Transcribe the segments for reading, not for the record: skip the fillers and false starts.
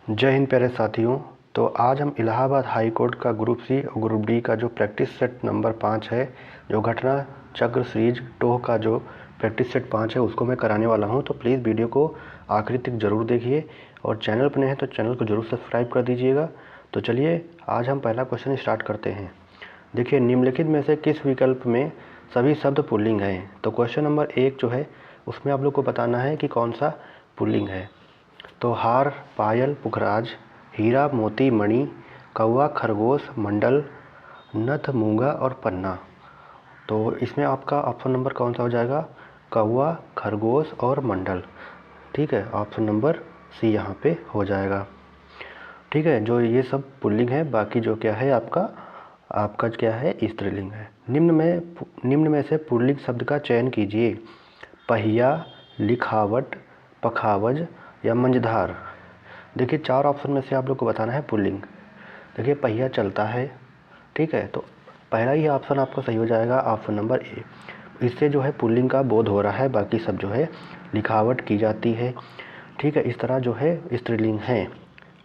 जय हिंद प्यारे साथियों। तो आज हम इलाहाबाद हाई कोर्ट का ग्रुप सी और ग्रुप डी का जो प्रैक्टिस सेट नंबर 5 है, जो घटना चक्र सीरीज टोह का जो प्रैक्टिस सेट 5 है उसको मैं कराने वाला हूं। तो प्लीज़ वीडियो को आखिरी तक ज़रूर देखिए और चैनल पर नए हैं तो चैनल को ज़रूर सब्सक्राइब कर दीजिएगा। तो चलिए आज हम पहला क्वेश्चन स्टार्ट करते हैं। देखिए, निम्नलिखित में से किस विकल्प में सभी शब्द पुल्लिंग हैं। तो क्वेश्चन नंबर 1 जो है उसमें आप लोग को बताना है कि कौन सा पुल्लिंग है। तो हार, पायल, पुखराज, हीरा, मोती, मणि, कौवा, खरगोश, मंडल, नथ, मूंगा और पन्ना। तो इसमें आपका ऑप्शन नंबर कौन सा हो जाएगा? कौवा, खरगोश और मंडल। ठीक है, ऑप्शन नंबर सी यहाँ पे हो जाएगा। ठीक है, जो ये सब पुल्लिंग है, बाकी जो क्या है आपका क्या है स्त्रीलिंग है। निम्न में से पुल्लिंग शब्द का चयन कीजिए। पहिया, लिखावट, पखावज या मंझधार। देखिए, 4 ऑप्शन में से आप लोग को बताना है पुल्लिंग। देखिए, पहिया चलता है, ठीक है, तो पहला ही ऑप्शन आपका सही हो जाएगा, ऑप्शन नंबर ए। इससे जो है पुल्लिंग का बोध हो रहा है, बाकी सब जो है लिखावट की जाती है। ठीक है, इस तरह जो है स्त्रीलिंग है।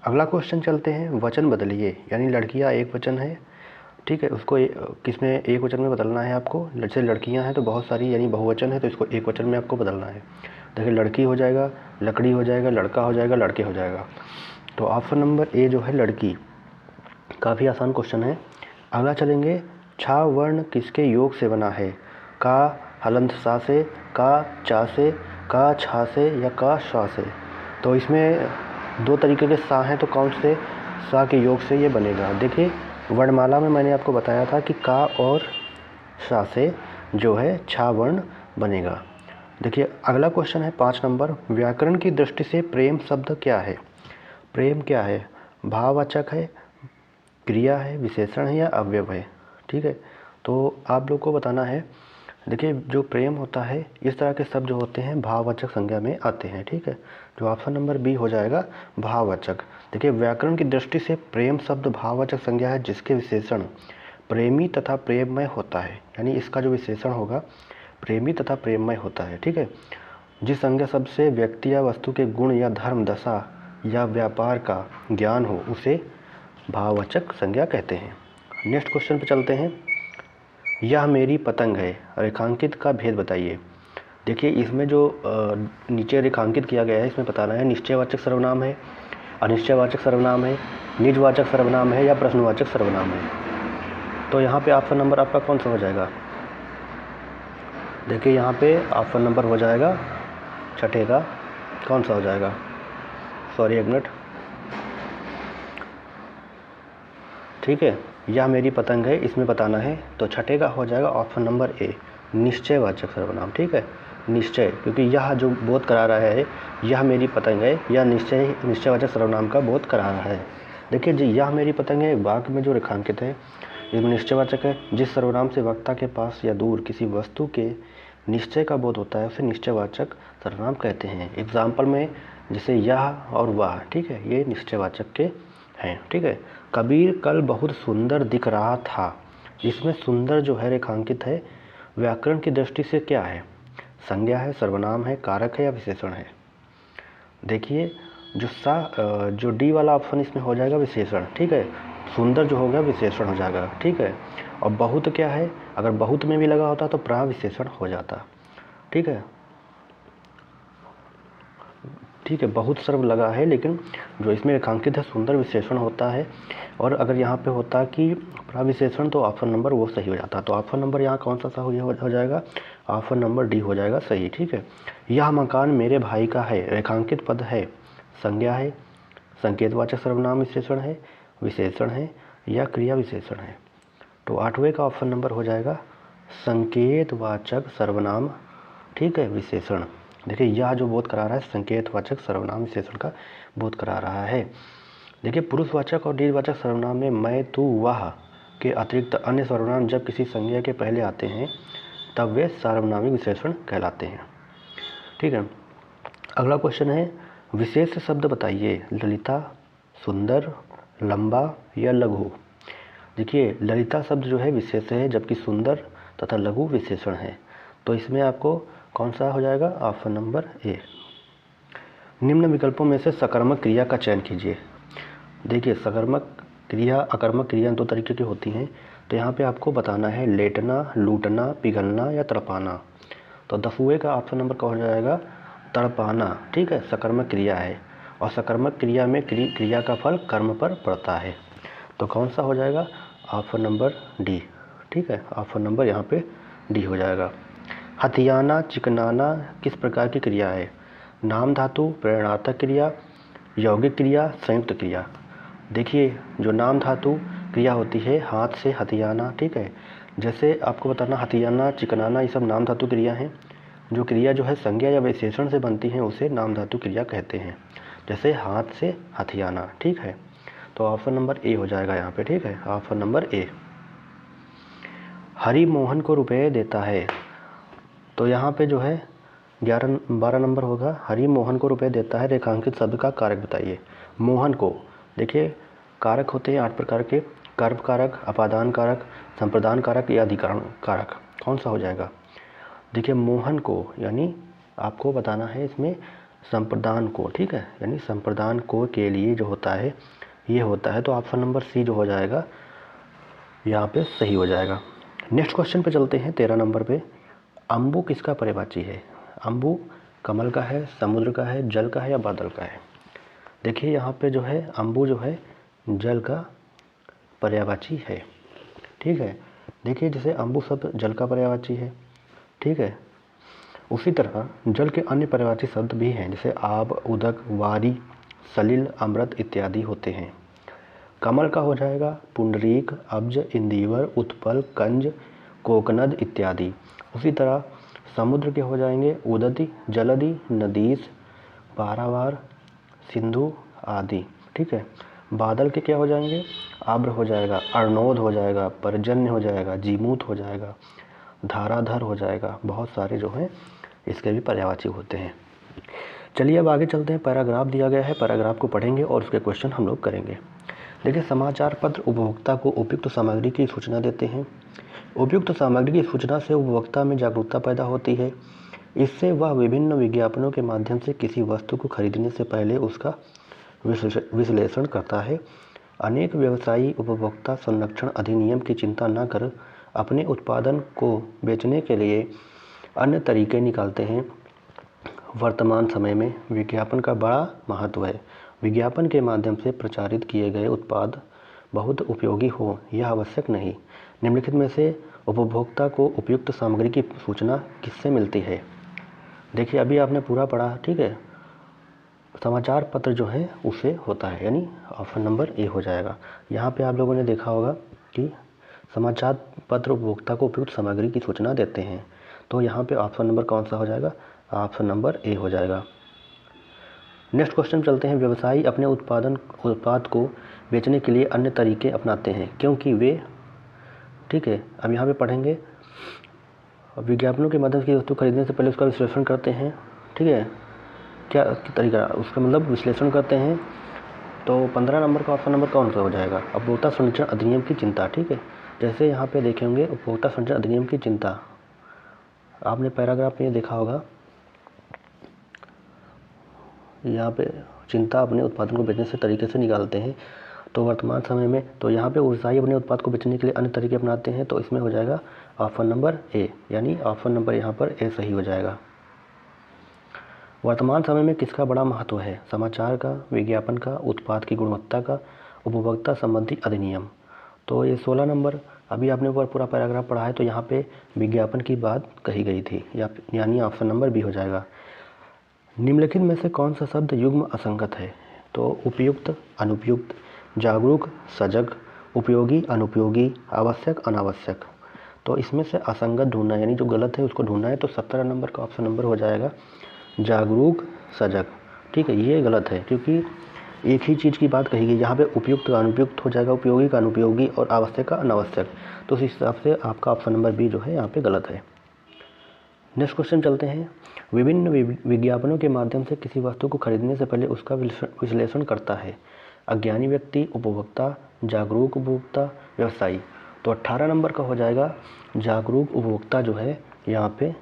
अगला क्वेश्चन चलते हैं, वचन बदलिए। यानी लड़कियां एक वचन है, ठीक है, उसको किस में एक वचन में बदलना है आपको। जैसे लड़कियां हैं तो बहुत सारी, यानी बहुवचन है तो इसको एक वचन में आपको बदलना है। देखिए, लड़की हो जाएगा, लकड़ी हो जाएगा, लड़का हो जाएगा, लड़के हो जाएगा। तो ऑप्शन नंबर ए जो है लड़की। काफ़ी आसान क्वेश्चन है। अगला चलेंगे, छा वर्ण किसके योग से बना है? का हलंत सा से, का चा से, का छा से या का शा से। तो इसमें 2 तरीके के सा हैं, तो कौन से सा के योग से ये बनेगा? देखिए, वर्णमाला में मैंने आपको बताया था कि का और शा से जो है छा वर्ण बनेगा। देखिए, अगला क्वेश्चन है 5 नंबर, व्याकरण की दृष्टि से प्रेम शब्द क्या है? प्रेम क्या है? भाववाचक है, क्रिया है, विशेषण है या अवयव है? ठीक है, तो आप लोग को बताना है। देखिए, जो प्रेम होता है, इस तरह के शब्द जो होते हैं भाववाचक संज्ञा में आते हैं। ठीक है, जो ऑप्शन नंबर बी हो जाएगा भाववाचक। देखिए, व्याकरण की दृष्टि से प्रेम शब्द भाववाचक संज्ञा है जिसके विशेषण प्रेमी तथा प्रेममय होता है। यानी इसका जो विशेषण होगा प्रेमी तथा प्रेममय होता है। ठीक है, जिस संज्ञा शब्द से व्यक्ति या वस्तु के गुण या धर्म, दशा या व्यापार का ज्ञान हो उसे भाववाचक संज्ञा कहते हैं। नेक्स्ट क्वेश्चन पे चलते हैं, यह मेरी पतंग है, रेखांकित का भेद बताइए। देखिए, इसमें जो नीचे रेखांकित किया गया है इसमें बताना है निश्चयवाचक सर्वनाम है, अनिश्चयवाचक सर्वनाम है, निजवाचक सर्वनाम है या प्रश्नवाचक सर्वनाम है। तो यहाँ पे ऑप्शन नंबर आपका कौन सा हो जाएगा? देखिए, यहाँ पे ऑप्शन नंबर हो जाएगा छठे का, कौन सा हो जाएगा? सॉरी, एक मिनट। ठीक है, यह मेरी पतंग है, इसमें बताना है, तो छठे का हो जाएगा ऑप्शन नंबर ए, निश्चयवाचक सर्वनाम। ठीक है, निश्चय, क्योंकि यह जो बोध करा रहा है, यह मेरी पतंग है, यह निश्चयवाचक सर्वनाम का बोध करा रहा है। देखिए जी, यह मेरी पतंग है वाक्य में जो रेखांकित है इसमें निश्चयवाचक है। जिस सर्वनाम से वक्ता के पास या दूर किसी वस्तु के निश्चय का बोध होता है उसे निश्चयवाचक सर्वनाम कहते हैं। एग्जाम्पल में जैसे यह और वह, ठीक है, ये निश्चयवाचक के हैं। ठीक है, कबीर कल बहुत सुंदर दिख रहा था। इसमें सुंदर जो है रेखांकित है, व्याकरण की दृष्टि से क्या है? संज्ञा है, सर्वनाम है, कारक है या विशेषण है? देखिए, जो डी वाला ऑप्शन इसमें हो जाएगा विशेषण। ठीक है, सुंदर जो होगा विशेषण हो जाएगा। ठीक है, और बहुत क्या है? अगर बहुत में भी लगा होता तो प्रविशेषण हो जाता। ठीक है, ठीक है, बहुत सर्व लगा है, लेकिन जो इसमें रेखांकित है सुंदर विशेषण होता है। और अगर यहाँ पे होता कि प्रविशेषण तो ऑप्शन नंबर वो सही हो जाता। तो ऑप्शन नंबर यहाँ कौन सा हो जाएगा? ऑप्शन नंबर डी हो जाएगा सही। ठीक है, यह मकान मेरे भाई का है, रेखांकित पद है, संज्ञा है, संकेतवाचक सर्वनाम विशेषण है, विशेषण है या क्रिया विशेषण है। तो 8वें का ऑप्शन नंबर हो जाएगा संकेतवाचक सर्वनाम, ठीक है, विशेषण। देखिए, यह जो बोध करा रहा है संकेतवाचक सर्वनाम विशेषण का बोध करा रहा है। देखिए, पुरुषवाचक और निर्वाचक सर्वनाम में मैं, तू, वह के अतिरिक्त अन्य सर्वनाम जब किसी संज्ञा के पहले आते हैं तब वे सार्वनामिक विशेषण कहलाते हैं। ठीक है, अगला क्वेश्चन है, विशेष शब्द बताइए। ललिता, सुंदर, लंबा या लघु। देखिए, ललिता शब्द जो है विशेष है, जबकि सुंदर तथा लघु विशेषण है। तो इसमें आपको कौन सा हो जाएगा? ऑप्शन नंबर ए। निम्न विकल्पों में से सकर्मक क्रिया का चयन कीजिए। देखिए, सकर्मक क्रिया अकर्मक क्रिया दो तरीके की होती हैं। तो यहाँ पे आपको बताना है लेटना, लूटना, पिघलना या तड़पाना। तो दफुए का ऑप्शन नंबर क्या हो जाएगा? तड़पाना। ठीक है, सकर्मक क्रिया है और सकर्मक क्रिया में क्रिया का फल कर्म पर पड़ता है। तो कौन सा हो जाएगा? Option number D. ठीक है, ऑप्शन नंबर यहाँ पे डी हो जाएगा। हथियाना, चिकनाना किस प्रकार की क्रिया है? नाम धातु, प्रेरणार्थक क्रिया, यौगिक क्रिया, संयुक्त क्रिया। देखिए, जो नाम धातु क्रिया होती है, हाथ से हथियाना, ठीक है, जैसे आपको बताना हथियाना, चिकनाना, ये सब नाम धातु क्रिया हैं। जो क्रिया जो है संज्ञा या विशेषण से बनती है उसे नाम धातु क्रिया कहते हैं, जैसे हाथ से हथियाना। ठीक है, तो ऑप्शन नंबर ए हो जाएगा यहाँ पे। ठीक है, ऑप्शन नंबर ए। हरि मोहन को रुपए देता है। तो यहाँ पे जो है 12 नंबर होगा। हरि मोहन को रुपए देता है, रेखांकित शब्द का कारक बताइए। मोहन को, देखिए कारक होते हैं 8 प्रकार के: कर्म कारक, अपादान कारक, संप्रदान कारक या अधिकरण कारक। कौन सा हो जाएगा? देखिए, मोहन को यानी आपको बताना है इसमें संप्रदान को। ठीक है, यानी संप्रदान को के लिए जो होता है ये होता है। तो ऑप्शन नंबर सी जो हो जाएगा यहाँ पे सही हो जाएगा। नेक्स्ट क्वेश्चन पे चलते हैं 13 नंबर पे। अम्बु किसका पर्यायवाची है? अम्बु कमल का है, समुद्र का है, जल का है या बादल का है? देखिए, यहाँ पे जो है अम्बु जो है जल का पर्यायवाची है। ठीक है, देखिए जैसे अम्बु शब्द जल का पर्यायवाची है, ठीक है, उसी तरह जल के अन्य पर्यायवाची शब्द भी हैं, जैसे आब, उदक, वारी, सलिल, अमृत इत्यादि होते हैं। कमल का हो जाएगा पुंडरीक, अब्ज, इंदिवर, उत्पल, कंज, कोकनद इत्यादि। उसी तरह समुद्र के हो जाएंगे उदति, जलधि, नदीस, पारावार, सिंधु आदि। ठीक है, बादल के क्या हो जाएंगे? आब्र हो जाएगा, अर्णोद हो जाएगा, पर्जन्य हो जाएगा, जीमूत हो जाएगा, धाराधर हो जाएगा। बहुत सारे जो हैं इसके भी पर्यायवाची होते हैं। चलिए अब आगे चलते हैं। पैराग्राफ दिया गया है, पैराग्राफ को पढ़ेंगे और उसके क्वेश्चन हम लोग करेंगे। देखिए, समाचार पत्र उपभोक्ता को उपयुक्त सामग्री की सूचना देते हैं। उपयुक्त सामग्री की सूचना से उपभोक्ता में जागरूकता पैदा होती है। इससे वह विभिन्न विज्ञापनों के माध्यम से किसी वस्तु को खरीदने से पहले उसका विश्लेषण करता है। अनेक व्यवसायी उपभोक्ता संरक्षण अधिनियम की चिंता न कर अपने उत्पादन को बेचने के लिए अन्य तरीके निकालते हैं। वर्तमान समय में विज्ञापन का बड़ा महत्व है। विज्ञापन के माध्यम से प्रचारित किए गए उत्पाद बहुत उपयोगी हो यह आवश्यक नहीं। निम्नलिखित में से उपभोक्ता को उपयुक्त सामग्री की सूचना किससे मिलती है? देखिए, अभी आपने पूरा पढ़ा, ठीक है, समाचार पत्र जो है उसे होता है, यानी ऑप्शन नंबर ए हो जाएगा। यहाँ पे आप लोगों ने देखा होगा कि समाचार पत्र उपभोक्ता को उपयुक्त सामग्री की सूचना देते हैं। तो यहाँ पे ऑप्शन नंबर कौन सा हो जाएगा? ऑप्शन नंबर ए हो जाएगा। नेक्स्ट क्वेश्चन चलते हैं। व्यवसायी अपने उत्पाद को बेचने के लिए अन्य तरीके अपनाते हैं क्योंकि वे, ठीक है, अब यहाँ पे पढ़ेंगे, विज्ञापनों के माध्यम से वस्तु खरीदने से पहले उसका विश्लेषण करते हैं। ठीक है, क्या तरीका, उसका मतलब विश्लेषण करते हैं। तो 15 नंबर का ऑप्शन नंबर कौन सा हो जाएगा? उपभोक्ता संरक्षण अधिनियम की चिंता। ठीक है, जैसे यहाँ पे देखेंगे उपभोक्ता संरक्षण अधिनियम की चिंता, आपने पैराग्राफ में देखा होगा, यहाँ पे चिंता अपने उत्पादन को बेचने से तरीके से निकालते हैं। तो वर्तमान समय में, तो यहाँ पे व्यवसायी अपने उत्पाद को बेचने के लिए अन्य तरीके अपनाते हैं। तो इसमें हो जाएगा ऑप्शन नंबर ए, यानी ऑप्शन नंबर यहाँ पर ए सही हो जाएगा। वर्तमान समय में किसका बड़ा महत्व है? समाचार का, विज्ञापन का, उत्पाद की गुणवत्ता का, उपभोक्ता संबंधी अधिनियम। तो ये 16 नंबर, अभी आपने ऊपर पूरा पैराग्राफ पढ़ा है, तो यहाँ पे विज्ञापन की बात कही गई थी, यानी ऑप्शन नंबर बी हो जाएगा। निम्नलिखित में से कौन सा शब्द युग्म असंगत है? तो उपयुक्त, अनुपयुक्त, जागरूक, सजग, उपयोगी, अनुपयोगी, आवश्यक, अनावश्यक। तो इसमें से असंगत ढूंढना, यानी जो गलत है उसको ढूंढना है। तो 17 नंबर का ऑप्शन नंबर हो जाएगा जागरूक, सजग। ठीक है, ये गलत है क्योंकि एक ही चीज़ की बात कही गई। यहाँ पे उपयुक्त का अनुपयुक्त हो जाएगा, उपयोगी का अनुपयोगी और आवश्यक का अनावश्यक। तो उस हिसाब से आपका ऑप्शन नंबर बी जो है यहाँ पे गलत है। नेक्स्ट क्वेश्चन चलते हैं। विभिन्न विज्ञापनों के माध्यम से किसी वस्तु को खरीदने से पहले उसका विश्लेषण करता है। अज्ञानी व्यक्ति, उपभोक्ता, जागरूक उपभोक्ता, व्यवसायी। तो 18 नंबर का हो जाएगा जागरूक उपभोक्ता जो है यहाँ पे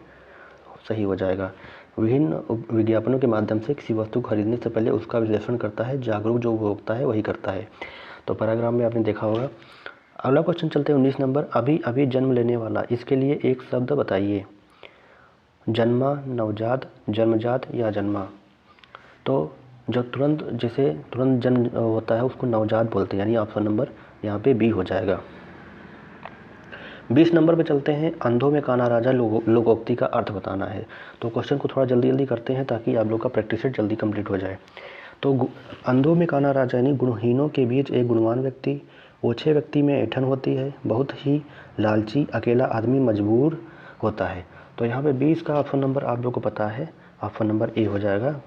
सही हो जाएगा। विभिन्न विज्ञापनों के माध्यम से किसी वस्तु को खरीदने से पहले उसका विश्लेषण करता है। जागरूक जो उपभोक्ता है वही करता है। तो पैराग्राफ में आपने देखा होगा। अगला क्वेश्चन चलते हैं 19 नंबर। अभी अभी जन्म लेने वाला, इसके लिए एक शब्द बताइए। जन्मा, नवजात, जन्मजात या जन्मा। तो जो जैसे तुरंत जन्म होता है उसको नवजात बोलते हैं, यानी ऑप्शन नंबर यहाँ पे बी हो जाएगा। 20 नंबर पे चलते हैं। अंधों में काना राजा लोकोक्ति का अर्थ बताना है। तो क्वेश्चन को थोड़ा जल्दी जल्दी करते हैं ताकि आप लोग का प्रैक्टिस सेट जल्दी कंप्लीट हो जाए। तो अंधों में काना राजा यानी गुणहीनों के बीच एक गुणवान व्यक्ति, ओछे व्यक्ति में ऐंठन होती है, बहुत ही लालची अकेला आदमी मजबूर होता है। तो यहाँ पे 20 का ऑप्शन नंबर आप लोग को पता है, ऑप्शन नंबर ए हो जाएगा।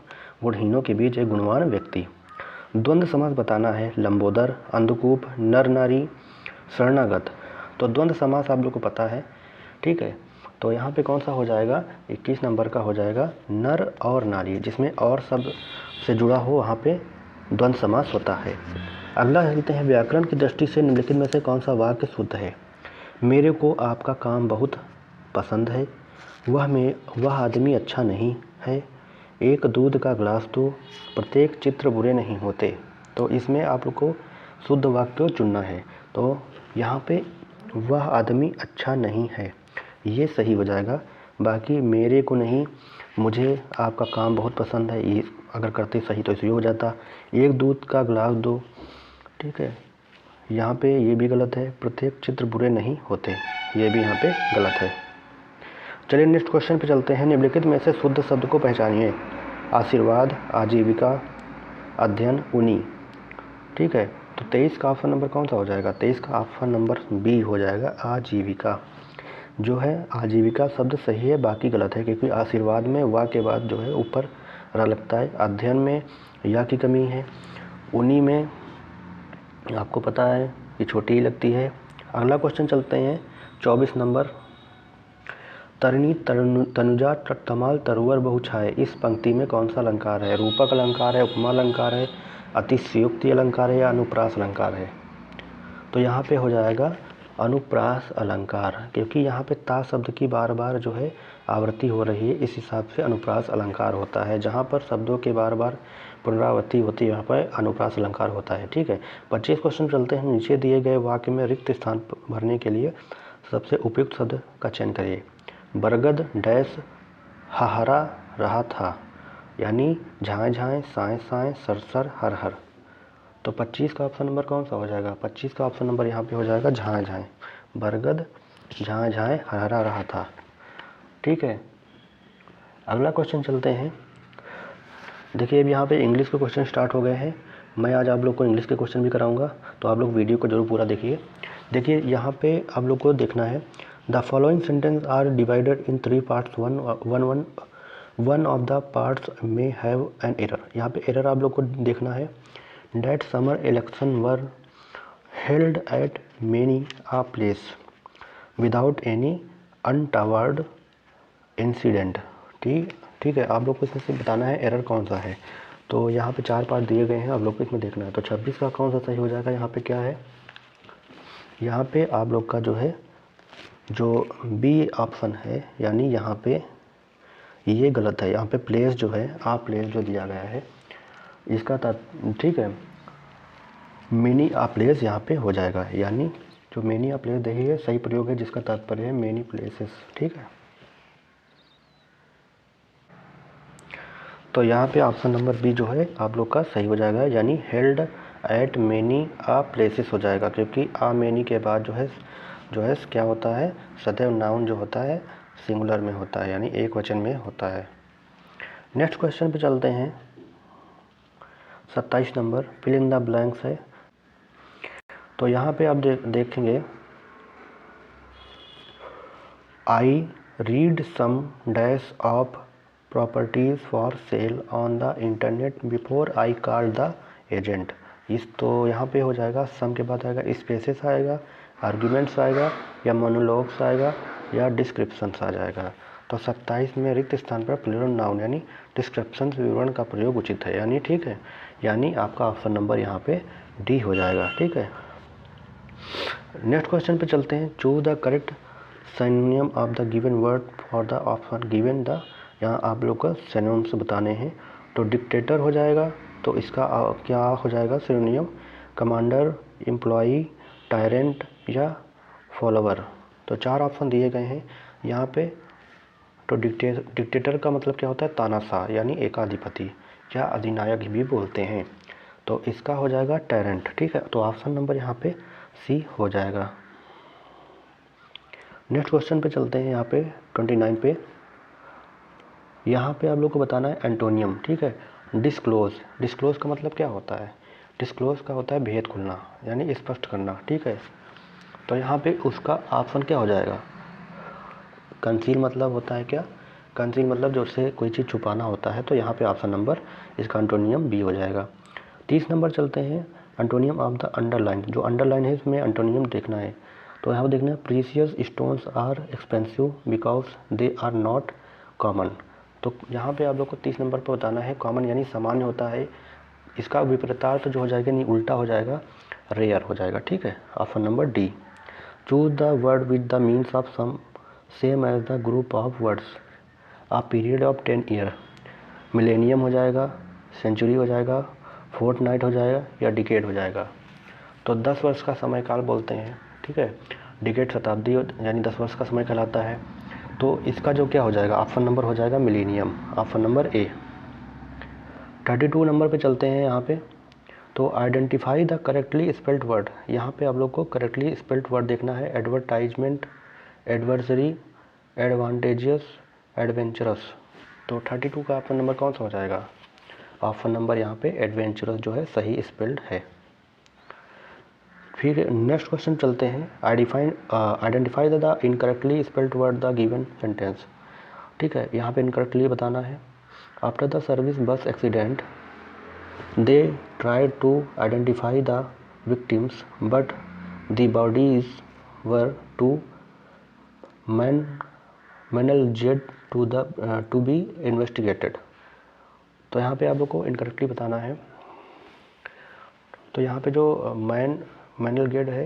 गुणहीनों के बीच एक गुणवान व्यक्ति। द्वंद्व समास बताना है। लंबोदर, अंधकूप, नर नारी, शरणागत। तो द्वंद्व समास आप लोग को पता है, ठीक है। तो यहाँ पे कौन सा हो जाएगा, 21 नंबर का हो जाएगा नर और नारी, जिसमें और शब्द से जुड़ा हो वहाँ पे द्वंद्व समास होता है। अगला चलते हैं। व्याकरण की दृष्टि से निम्नलिखित में से कौन सा वाक्य शुद्ध है। मेरे को आपका काम बहुत पसंद है। वह आदमी अच्छा नहीं है। एक दूध का गिलास दो। प्रत्येक चित्र बुरे नहीं होते। तो इसमें आप लोग को शुद्ध वाक्य चुनना है। तो यहाँ पे वह आदमी अच्छा नहीं है, ये सही हो जाएगा। बाकी मेरे को नहीं, मुझे आपका काम बहुत पसंद है, ये अगर करते सही तो इसलिए हो जाता। एक दूध का गिलास दो, ठीक है, यहाँ पे ये भी गलत है। प्रत्येक चित्र बुरे नहीं होते, ये भी यहाँ पे गलत है। चलिए नेक्स्ट क्वेश्चन पे चलते हैं। निम्नलिखित में से शुद्ध शब्द को पहचानिए। आशीर्वाद, आजीविका, अध्ययन, उनी, ठीक है। तो 23 का ऑप्शन नंबर कौन सा हो जाएगा, 23 का ऑप्शन नंबर बी हो जाएगा, आजीविका। जो है आजीविका शब्द सही है, बाकी गलत है, क्योंकि आशीर्वाद में वा के बाद जो है ऊपर रा लगता है। अध्ययन में या की कमी है। उन्हीं में आपको पता है कि छोटी ही लगती है। अगला क्वेश्चन चलते हैं 24 नंबर। तरणी तनुजा तमाल तरुवर बहुछाए, इस पंक्ति में कौन सा अलंकार है। रूपक अलंकार है, उपमा अलंकार है, अतिशयोक्ति अलंकार है या अनुप्रास अलंकार है। तो यहाँ पे हो जाएगा अनुप्रास अलंकार, क्योंकि यहाँ पे ता शब्द की बार बार जो है आवृत्ति हो रही है, इस हिसाब से अनुप्रास अलंकार होता है। जहाँ पर शब्दों के बार बार पुनरावृत्ति होती है, यहाँ पर अनुप्रास अलंकार होता है, ठीक है। 25 क्वेश्चन चलते हैं। नीचे दिए गए वाक्य में रिक्त स्थान भरने के लिए सबसे उपयुक्त शब्द का चयन करिए। बरगद डैश हहरा रहा था, यानी झाएँ झाएँ, साएँ साएँ, सरसर हर हर। तो 25 का ऑप्शन नंबर कौन सा हो जाएगा, 25 का ऑप्शन नंबर यहाँ पे हो जाएगा झाएँ झाएँ। बरगद झाएँ झाएँ हरहरा रहा था, ठीक है। अगला क्वेश्चन चलते हैं। देखिए अब यहाँ पे इंग्लिश के क्वेश्चन स्टार्ट हो गए हैं। मैं आज आप लोग को इंग्लिश के क्वेश्चन भी कराऊंगा, तो आप लोग वीडियो को जरूर पूरा देखिए। देखिए यहाँ पे आप लोग को देखना है, the following sentence are divided in 3 parts, one of the parts में हैव एन एरर। यहाँ पे एरर आप लोग को देखना है। That summer election were held at many a place without any untoward incident। ठीक है, आप लोग को इसमें से बताना है एरर कौन सा है। तो यहाँ पे 4 पार्ट दिए गए हैं, आप लोग को इसमें देखना है। तो 26 का कौन सा सही हो जाएगा, यहाँ पे क्या है, यहाँ पे आप लोग का जो है जो बी ऑप्शन है, यानी यहाँ पे ये गलत है। यहाँ पे प्लेस जो है प्लेस जो दिया गया है इसका ठीक है, मेनी आ प्लेस यहाँ पे हो जाएगा, यानी जो मेनी आ प्लेस देखी है सही प्रयोग है, जिसका तात्पर्य है मेनी प्लेसेस, ठीक है। तो यहाँ पे ऑप्शन नंबर बी जो है आप लोग का सही हो जाएगा, यानी held at many a places हो जाएगा, क्योंकि आ मेनी के बाद जो है क्या होता है, सदैव नाउन जो होता है सिंगुलर में होता है, यानी एक वचन में होता है। नेक्स्ट क्वेश्चन पे चलते हैं। 27 number fill in the blanks है। तो यहाँ पे आप देखेंगे, I read some dash of properties for sale on the internet before I call the agent. तो यहाँ पे हो जाएगा, सम के बाद आएगा स्पेसेस आएगा, आर्ग्यूमेंट्स आएगा, या मोनोलॉग्स आएगा, या डिस्क्रिप्शंस आ जाएगा। तो 27 में रिक्त स्थान पर प्लूरल नाउन यानी डिस्क्रिप्शन विवरण का प्रयोग उचित है, यानी ठीक है, यानी आपका ऑप्शन नंबर यहाँ पे डी हो जाएगा, ठीक है। नेक्स्ट क्वेश्चन पे चलते हैं। Choose the correct synonym of the given word for the option given the यहाँ आप लोग का सिनोनिम्स बताने हैं। तो डिक्टेटर हो जाएगा, तो इसका क्या हो जाएगा सिनोनिम? कमांडर, एम्प्लॉई, टायरेंट या फॉलोवर। तो 4 ऑप्शन दिए गए हैं यहाँ पे। तो डिक्टेटर का मतलब क्या होता है? तानाशाह यानी एकाधिपति या अधिनायक भी बोलते हैं। तो इसका हो जाएगा टायरेंट। ठीक है, तो ऑप्शन नंबर यहाँ पे सी हो जाएगा। नेक्स्ट क्वेश्चन पे चलते हैं। यहाँ पे 29 पे, यहाँ पे आप लोग को बताना है एंटोनियम। ठीक है, डिस्क्लोज। डिस्क्लोज का मतलब क्या होता है? डिस्क्लोज का होता है भेद खुलना यानी स्पष्ट करना। ठीक है, तो यहाँ पे उसका ऑप्शन क्या हो जाएगा? कंसील मतलब होता है क्या? कंसील मतलब जो उससे कोई चीज़ छुपाना होता है। तो यहाँ पे ऑप्शन नंबर इसका एंटोनियम बी हो जाएगा। 30 नंबर चलते हैं। Antonym of the underline. जो अंडरलाइन है इसमें एंटोनियम देखना है। तो यहाँ पर देखना है precious stones are expensive because they are not common. तो यहाँ पे आप लोग को 30 नंबर पर बताना है कॉमन यानी सामान्य होता है। इसका विपरीतार्थ जो हो जाएगा नहीं उल्टा हो जाएगा, रेयर हो जाएगा। ठीक है, option number D. Choose the word with the means of some same as the group of words a period of 10 year. Millennium हो जाएगा, सेंचुरी हो जाएगा, फोर्टनाइट हो जाएगा या डिकेड हो जाएगा। तो 10 वर्ष का समय काल बोलते हैं। ठीक है, डिकेड शताब्दी यानी 10 वर्ष का समय कहलाता है। तो इसका जो क्या हो जाएगा? ऑप्शन नंबर हो जाएगा मिलेनियम, ऑप्शन नंबर ए। 32 नंबर पे चलते हैं यहाँ पे। तो identify the correctly spelled word. यहाँ पे आप लोग को करेक्टली स्पेल्ड वर्ड देखना है। Advertisement, adversary, advantageous, adventurous. तो 32 का ऑप्शन नंबर कौन सा हो जाएगा? ऑप्शन नंबर यहाँ पे एडवेंचरस जो है सही स्पेल्ड है। फिर नेक्स्ट क्वेश्चन चलते हैं। Identify the incorrectly spelled word the given sentence. ठीक है, यहाँ पे इनकरेक्टली बताना है। After the service bus accident they tried to identify the victims but the bodies were too mangled to be investigated. तो यहाँ पे आप लोग को इनकरेक्टली बताना है। तो यहाँ पे जो मैनलजेड है,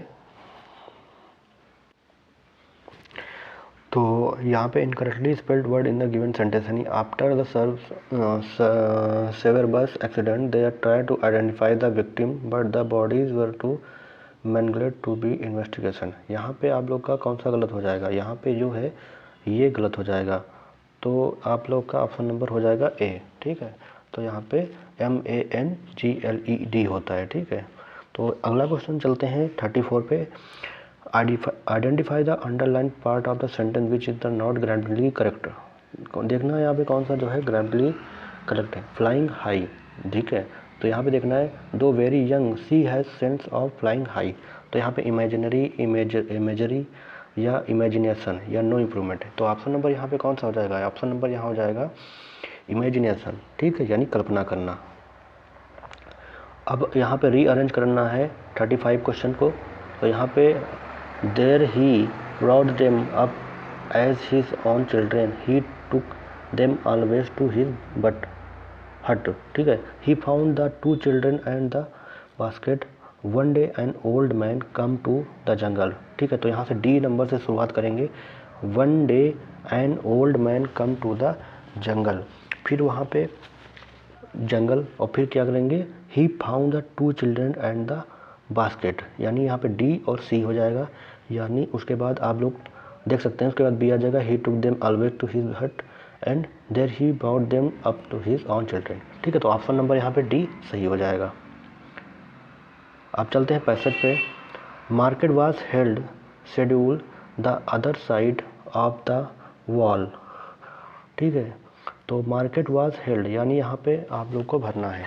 तो यहाँ पे incorrectly spelled word in the given sentence यानी after the severe bus accident they are try to identify the victim but the bodies were too mangled to be investigation. यहाँ पे आप लोग का कौन सा गलत हो जाएगा? यहाँ पे जो है ये गलत हो जाएगा। तो आप लोग का ऑप्शन नंबर हो जाएगा ए। ठीक है, तो यहाँ पे MANGLED होता है। ठीक है, तो अगला क्वेश्चन चलते हैं 34 पे। Identify the underline part of the sentence which is the not grammatically correct. देखना है यहाँ पे कौन सा जो है ग्रामेटिकली करेक्ट है। Flying high. ठीक है, तो यहाँ पे देखना है though very young she has sense of flying high. तो यहाँ पे इमेजरी या इमेजिनेशन या नो इम्प्रूवमेंट है। तो ऑप्शन नंबर यहाँ पे कौन सा हो जाएगा? ऑप्शन नंबर यहाँ हो जाएगा इमेजिनेशन। ठीक है, यानी कल्पना करना। अब यहाँ पे रीअरेंज करना है 35 क्वेश्चन को। तो यहाँ पे there he brought them up as his own children he took them always to his hut. ठीक है, he found the 2 children and the basket one day an old man come to the jungle. ठीक है, तो यहाँ से D number से शुरुआत करेंगे। One day an old man come to the jungle, फिर वहाँ पे जंगल और फिर क्या करेंगे? He found the 2 children and the basket, यानी यहाँ पे डी और सी हो जाएगा। यानी उसके बाद आप लोग देख सकते हैं उसके बाद बी आ जाएगा। He took them always to his hut and there he brought them up to his own children. ठीक है, तो ऑप्शन नंबर यहाँ पे डी सही हो जाएगा। अब चलते हैं 65 पे। Market was held schedule the other side of the wall. ठीक है, तो मार्केट वाज हेल्ड यानी यहाँ पे आप लोग को भरना है।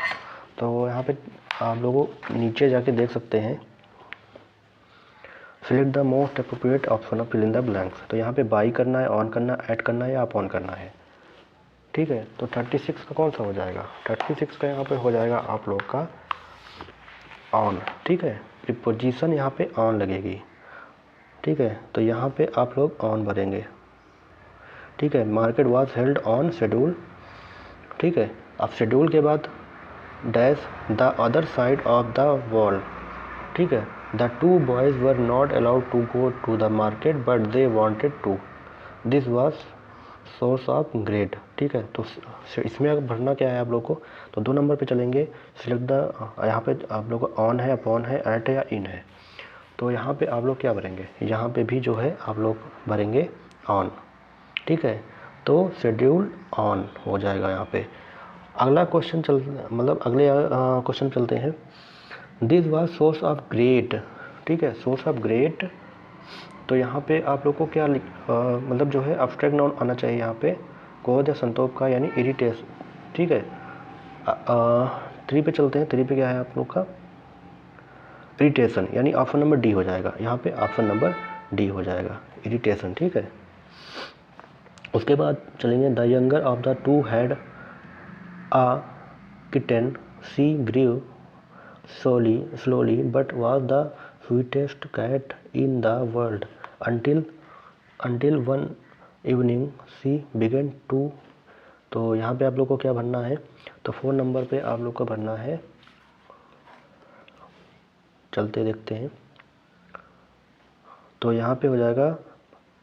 तो यहाँ पे आप लोगों नीचे जाके देख सकते हैं select the most appropriate option of fill in the blanks. तो यहाँ पे बाई करना है, ऑन करना है, ऐड करना है या अप ऑन करना है। ठीक है, तो 36 का कौन सा हो जाएगा? 36 का यहाँ पे हो जाएगा आप लोग का ऑन। ठीक है, प्रीपोजिशन यहाँ पे ऑन लगेगी। ठीक है, तो यहाँ पे आप लोग ऑन भरेंगे। ठीक है, market was held on schedule. ठीक है, अब शेड्यूल के बाद dash the other side of the wall. ठीक है, the 2 boys were not allowed to go to the market but they wanted to. This was source of grade, ठीक है। तो इसमें अगर भरना क्या है आप लोग को, तो 2 नंबर पे चलेंगे। सिलेक्ट द, यहाँ पे आप लोग को ऑन है, अपॉन है, एट है या इन है। तो यहाँ पे आप लोग क्या भरेंगे, यहाँ पे भी जो है आप लोग भरेंगे ऑन, ठीक है। तो शेड्यूल ऑन हो जाएगा यहाँ पे। अगला क्वेश्चन मतलब अगले क्वेश्चन चलते हैं। This was source of grade, ठीक है, सोर्स ऑफ ग्रेड। तो यहाँ पे आप लोग को क्या मतलब जो है अब्स्ट्रैक्ट नाउन आना चाहिए यहाँ पे, क्रोध या संतोष का, यानी इरिटेशन, ठीक है। 3 पे चलते हैं। 3 पे क्या है आप लोग का, इरिटेशन, यानी ऑप्शन नंबर डी हो जाएगा। यहाँ पे ऑप्शन नंबर डी हो जाएगा, इरिटेशन, ठीक है। उसके बाद चलेंगे। The younger of the two had a kitten, she grieve slowly but was the sweetest cat in the world until one evening she began to। तो यहाँ पे आप लोग को क्या भरना है, तो 4 नंबर पे आप लोग को भरना है। चलते देखते हैं। तो यहाँ पे हो जाएगा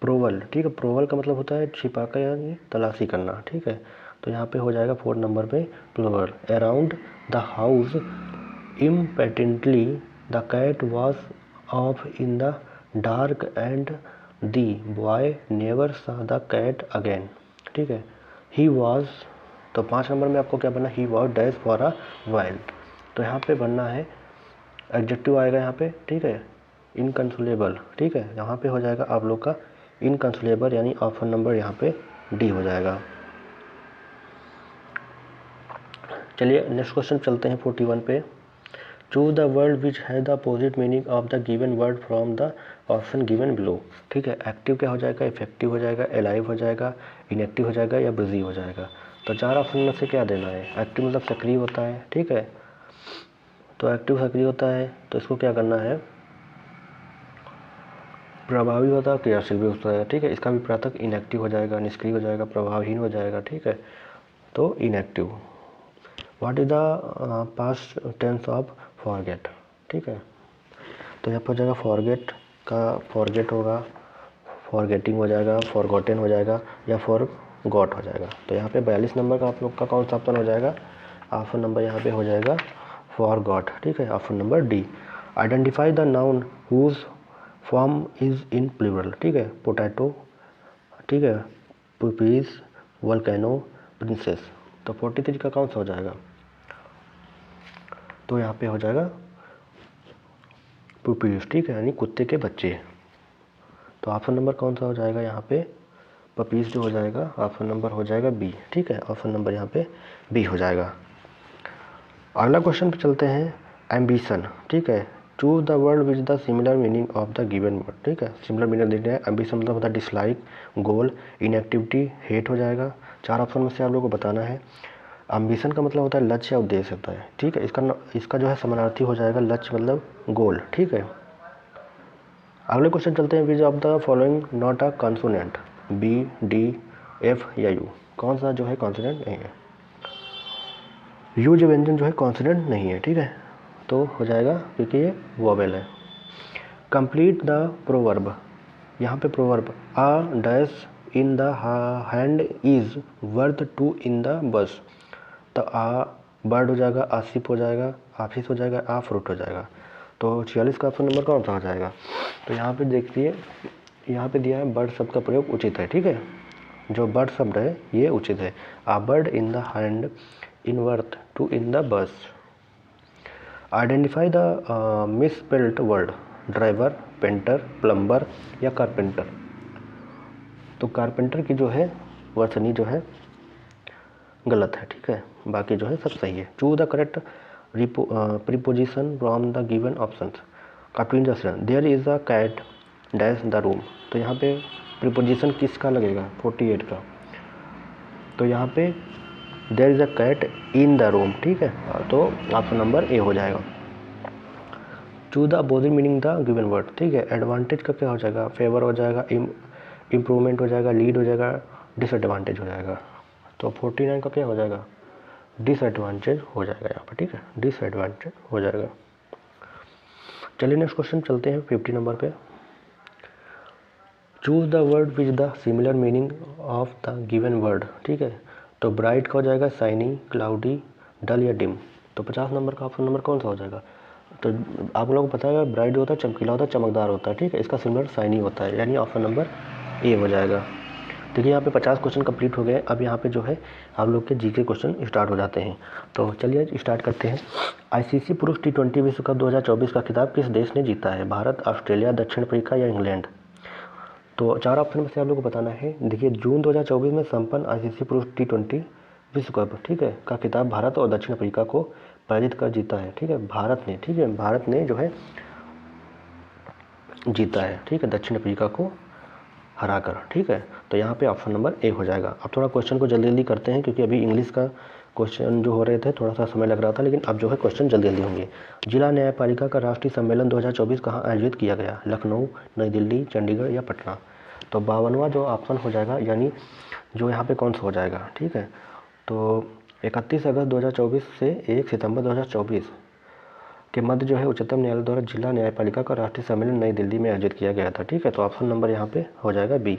प्रोवल, ठीक है। प्रोवल का मतलब होता है छिपा कर यानी तलाशी करना, ठीक है। तो यहाँ पे हो जाएगा 4 नंबर पे prowl. Around the house impatiently the cat was off in the dark and the boy never saw the cat again, ठीक है। he was, तो 5 नंबर में आपको क्या बनना, he was dash for a while। तो यहाँ पे बनना है एडजेक्टिव आएगा यहाँ पे, ठीक है, इनकंसोलेबल, ठीक है। यहाँ पे हो जाएगा आप लोग का इनकंसोलेबल, यानी ऑप्शन नंबर यहाँ पे डी हो जाएगा। चलिए नेक्स्ट क्वेश्चन चलते हैं 41 पे। चूज द वर्ड विच है the opposite meaning of the given word from the option given below, ठीक है। एक्टिव क्या हो जाएगा, इफेक्टिव हो जाएगा, एलाइव हो जाएगा, इनएक्टिव हो जाएगा या बिजी हो जाएगा। तो 4 ऑप्शन में से क्या देना है। एक्टिव मतलब सक्रिय होता है, ठीक है। तो एक्टिव सक्रिय होता है, तो इसको क्या करना है, प्रभावी होता है, क्रियाशील भी होता है, ठीक है। इसका विपरीतक इनएक्टिव हो जाएगा, निष्क्रिय हो जाएगा, प्रभावहीन हो जाएगा, ठीक है। तो inactive. What is the past tense of forget, ठीक है। तो यहाँ पर हो जाएगा फॉरगेट का फॉरगेट होगा, फॉरगेटिंग हो जाएगा, फॉरगॉटन हो जाएगा या फॉरगॉट हो जाएगा। तो यहाँ पे 42 नंबर का आप लोग का कौन सा ऑप्शन हो जाएगा, ऑप्शन नंबर यहाँ पे हो जाएगा फॉरगॉट, ठीक है, option number D. Identify the noun whose form is in plural, ठीक है। पोटैटो, ठीक है, पुपीज, वोल्केनो, प्रिंसेस। तो 43 का कौन सा हो जाएगा, तो यहाँ पे हो जाएगा पुपीज, ठीक है, यानी कुत्ते के बच्चे। तो ऑप्शन नंबर कौन सा हो जाएगा यहाँ पे, पपीज जो हो जाएगा, ऑप्शन नंबर हो जाएगा बी, ठीक है, ऑप्शन नंबर यहाँ पे बी हो जाएगा। अगला क्वेश्चन पे चलते हैं। एम्बिशन, ठीक है। Choose the word which the similar meaning of the given word, ठीक है। सिमिलर मीनिंग देते हैं। एम्बिशन मतलब होता है डिसलाइक, गोल, इनएक्टिविटी, हेट हो जाएगा। 4 ऑप्शन में से आप लोगों को बताना है। एम्बिशन का मतलब होता है लक्ष्य या उद्देश्य होता है, ठीक है। इसका जो है समानार्थी हो जाएगा लक्ष्य मतलब गोल, ठीक है। अगले क्वेश्चन चलते हैं। Which of the following not a consonant, B, D, F या यू। कौन सा जो है कॉन्सोनेंट नहीं है, यू जो व्यंजन जो है कॉन्सोनेंट नहीं है, ठीक है। तो हो जाएगा क्योंकि ये वोवेल है। कंप्लीट द प्रोवर्ब, यहाँ पे proverb a dash in the hand is worth two in the bus. तो आ बर्ड हो जाएगा, आसिफ हो जाएगा, आफिस हो जाएगा, आ फ्रूट हो जाएगा। तो 46 का ऑप्शन नंबर कौन सा हो जाएगा। तो यहाँ पे देखिए, यहाँ पे दिया है बर्ड शब्द का प्रयोग उचित है, ठीक है। जो बर्ड शब्द है ये उचित है। A bird in the hand is worth two in the bush. Identify the misspelled word, driver, painter, plumber या कारपेंटर। तो कारपेंटर की जो है वर्तनी जो है गलत है, ठीक है, बाकी जो है सब सही है। Choose the correct preposition from the given options. Cartoon जस्टन there is a cat dash the room. तो यहाँ पे प्रीपोजिशन किसका लगेगा, 48 का। तो यहाँ पे there is a cat in the room, ठीक है। तो ऑप्शन नंबर ए हो जाएगा। Choose the opposite meaning the given word, ठीक है। एडवांटेज का क्या हो जाएगा, फेवर हो जाएगा, इम्प्रूवमेंट हो जाएगा, लीड हो जाएगा, डिसएडवांटेज हो जाएगा। तो 49 का क्या हो जाएगा, डिसएडवांटेज हो जाएगा यहाँ पर, ठीक है, डिसएडवांटेज हो जाएगा। चलिए नेक्स्ट क्वेश्चन चलते हैं 50 नंबर पे। Choose the word which the similar meaning of the given word, ठीक है। तो ब्राइट का हो जाएगा शाइनी, क्लाउडी, डल या डिम। तो 50 नंबर का ऑप्शन नंबर कौन सा हो जाएगा? तो आप लोगों को पता है ब्राइट होता है चमकीला होता है, चमकदार होता है, ठीक है। इसका सिमिलर शाइनी होता है, यानी ऑप्शन नंबर ए हो जाएगा। देखिए यहाँ पे 50 क्वेश्चन कंप्लीट हो गए। अब यहाँ पे जो है आप लोग के जीके क्वेश्चन स्टार्ट हो जाते हैं। तो चलिए स्टार्ट करते हैं। आईसीसी पुरुष T20 विश्व कप 2024 का खिताब किस देश ने जीता है? भारत, ऑस्ट्रेलिया, दक्षिण अफ्रीका या इंग्लैंड? तो 4 ऑप्शन में से आप लोग को बताना है। देखिए जून 2024 में संपन्न आईसीसी पुरुष T20 विश्व कप, ठीक है, का खिताब भारत और दक्षिण अफ्रीका को पराजित कर जीता है, ठीक है, भारत ने, ठीक है, भारत ने जो है जीता है, ठीक है, दक्षिण अफ्रीका को हराकर, ठीक है। तो यहाँ पे ऑप्शन नंबर ए हो जाएगा। अब थोड़ा क्वेश्चन को जल्दी जल्दी करते हैं क्योंकि अभी इंग्लिश का क्वेश्चन जो हो रहे थे थोड़ा सा समय लग रहा था, लेकिन अब जो है क्वेश्चन जल्दी जल्दी होंगे। जिला न्यायपालिका का राष्ट्रीय सम्मेलन 2024 कहाँ आयोजित किया गया? लखनऊ, नई दिल्ली, चंडीगढ़ या पटना? तो 52वां जो ऑप्शन हो जाएगा, यानी जो यहाँ पे कौन सा हो जाएगा, ठीक है। तो 31 अगस्त 2024 से 1 सितंबर 2024 के मध्य जो है उच्चतम न्यायालय द्वारा जिला न्यायपालिका का राष्ट्रीय सम्मेलन नई दिल्ली में आयोजित किया गया था, ठीक है। तो ऑप्शन नंबर यहाँ पे हो जाएगा बी।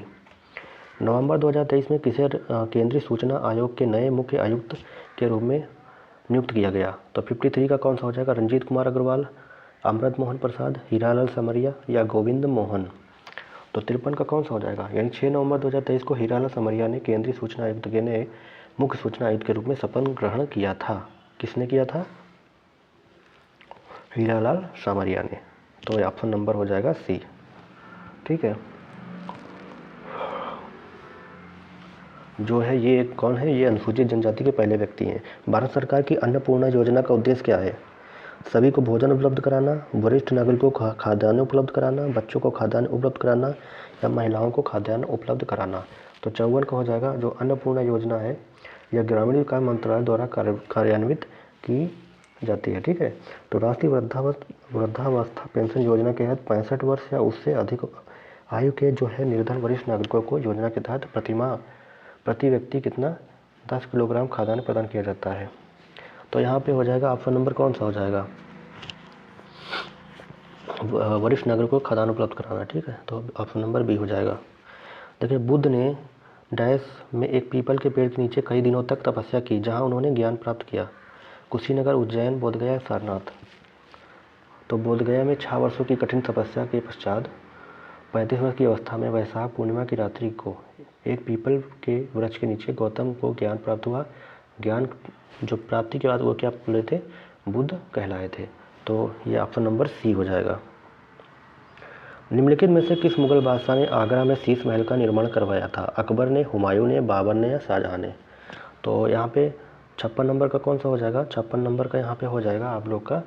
नवंबर 2023 में किसे केंद्रीय सूचना आयोग के नए मुख्य आयुक्त के रूप में नियुक्त किया गया? तो 53 का कौन सा हो जाएगा? रंजीत कुमार अग्रवाल, अमृत मोहन प्रसाद, हीरालाल समरिया या गोविंद मोहन? तो 53 का कौन सा हो जाएगा? यानी 6 नवंबर 2023 को हीरालाल समरिया ने केंद्रीय सूचना आयुक्त के नए मुख्य सूचना आयुक्त के रूप में शपथ ग्रहण किया था। किसने किया था? हीरालाल समरिया ने। तो ऑप्शन नंबर हो जाएगा सी, ठीक है। जो है ये कौन है? ये अनुसूचित जनजाति के पहले व्यक्ति हैं। भारत सरकार की अन्नपूर्णा योजना का उद्देश्य क्या है? सभी को भोजन उपलब्ध कराना, वरिष्ठ नागरिकों को खाद्यान्न उपलब्ध कराना, बच्चों को खाद्यान्न उपलब्ध कराना या महिलाओं को खाद्यान्न उपलब्ध कराना? तो 54 का हो जाएगा। जो अन्नपूर्णा योजना है यह ग्रामीण विकास मंत्रालय द्वारा कार्यान्वित की जाती है, ठीक है। तो राष्ट्रीय वृद्धावस्था पेंशन योजना के तहत 65 वर्ष या उससे अधिक आयु के जो है निर्धन वरिष्ठ नागरिकों को योजना के तहत प्रति व्यक्ति कितना 10 किलोग्राम खाद्यान्न प्रदान किया जाता है? तो यहाँ पे हो जाएगा ऑप्शन नंबर कौन सा हो जाएगा? वरिष्ठ नागरिकों को खाद्यान्न उपलब्ध कराना, ठीक है। तो ऑप्शन नंबर बी हो जाएगा। देखिए बुद्ध ने डैश में एक पीपल के पेड़ के नीचे कई दिनों तक तपस्या की जहाँ उन्होंने ज्ञान प्राप्त किया? कुशीनगर, उज्जैन, बोधगया, सारनाथ? तो बोधगया में 6 वर्षों की कठिन तपस्या के पश्चात 35 वर्ष की अवस्था में वैशाख पूर्णिमा की रात्रि को एक पीपल के वृक्ष के नीचे गौतम को ज्ञान प्राप्त हुआ। ज्ञान जो प्राप्ति के बाद वो क्या बोले थे? बुद्ध कहलाए थे। तो ये ऑप्शन नंबर सी हो जाएगा। निम्नलिखित में से किस मुगल बादशाह ने आगरा में शीश महल का निर्माण करवाया था? अकबर ने, हुमायूं ने, बाबर ने या शाहजहां ने? तो यहाँ पे 56 नंबर का कौन सा हो जाएगा? 56 नंबर का यहाँ पे हो जाएगा आप लोग का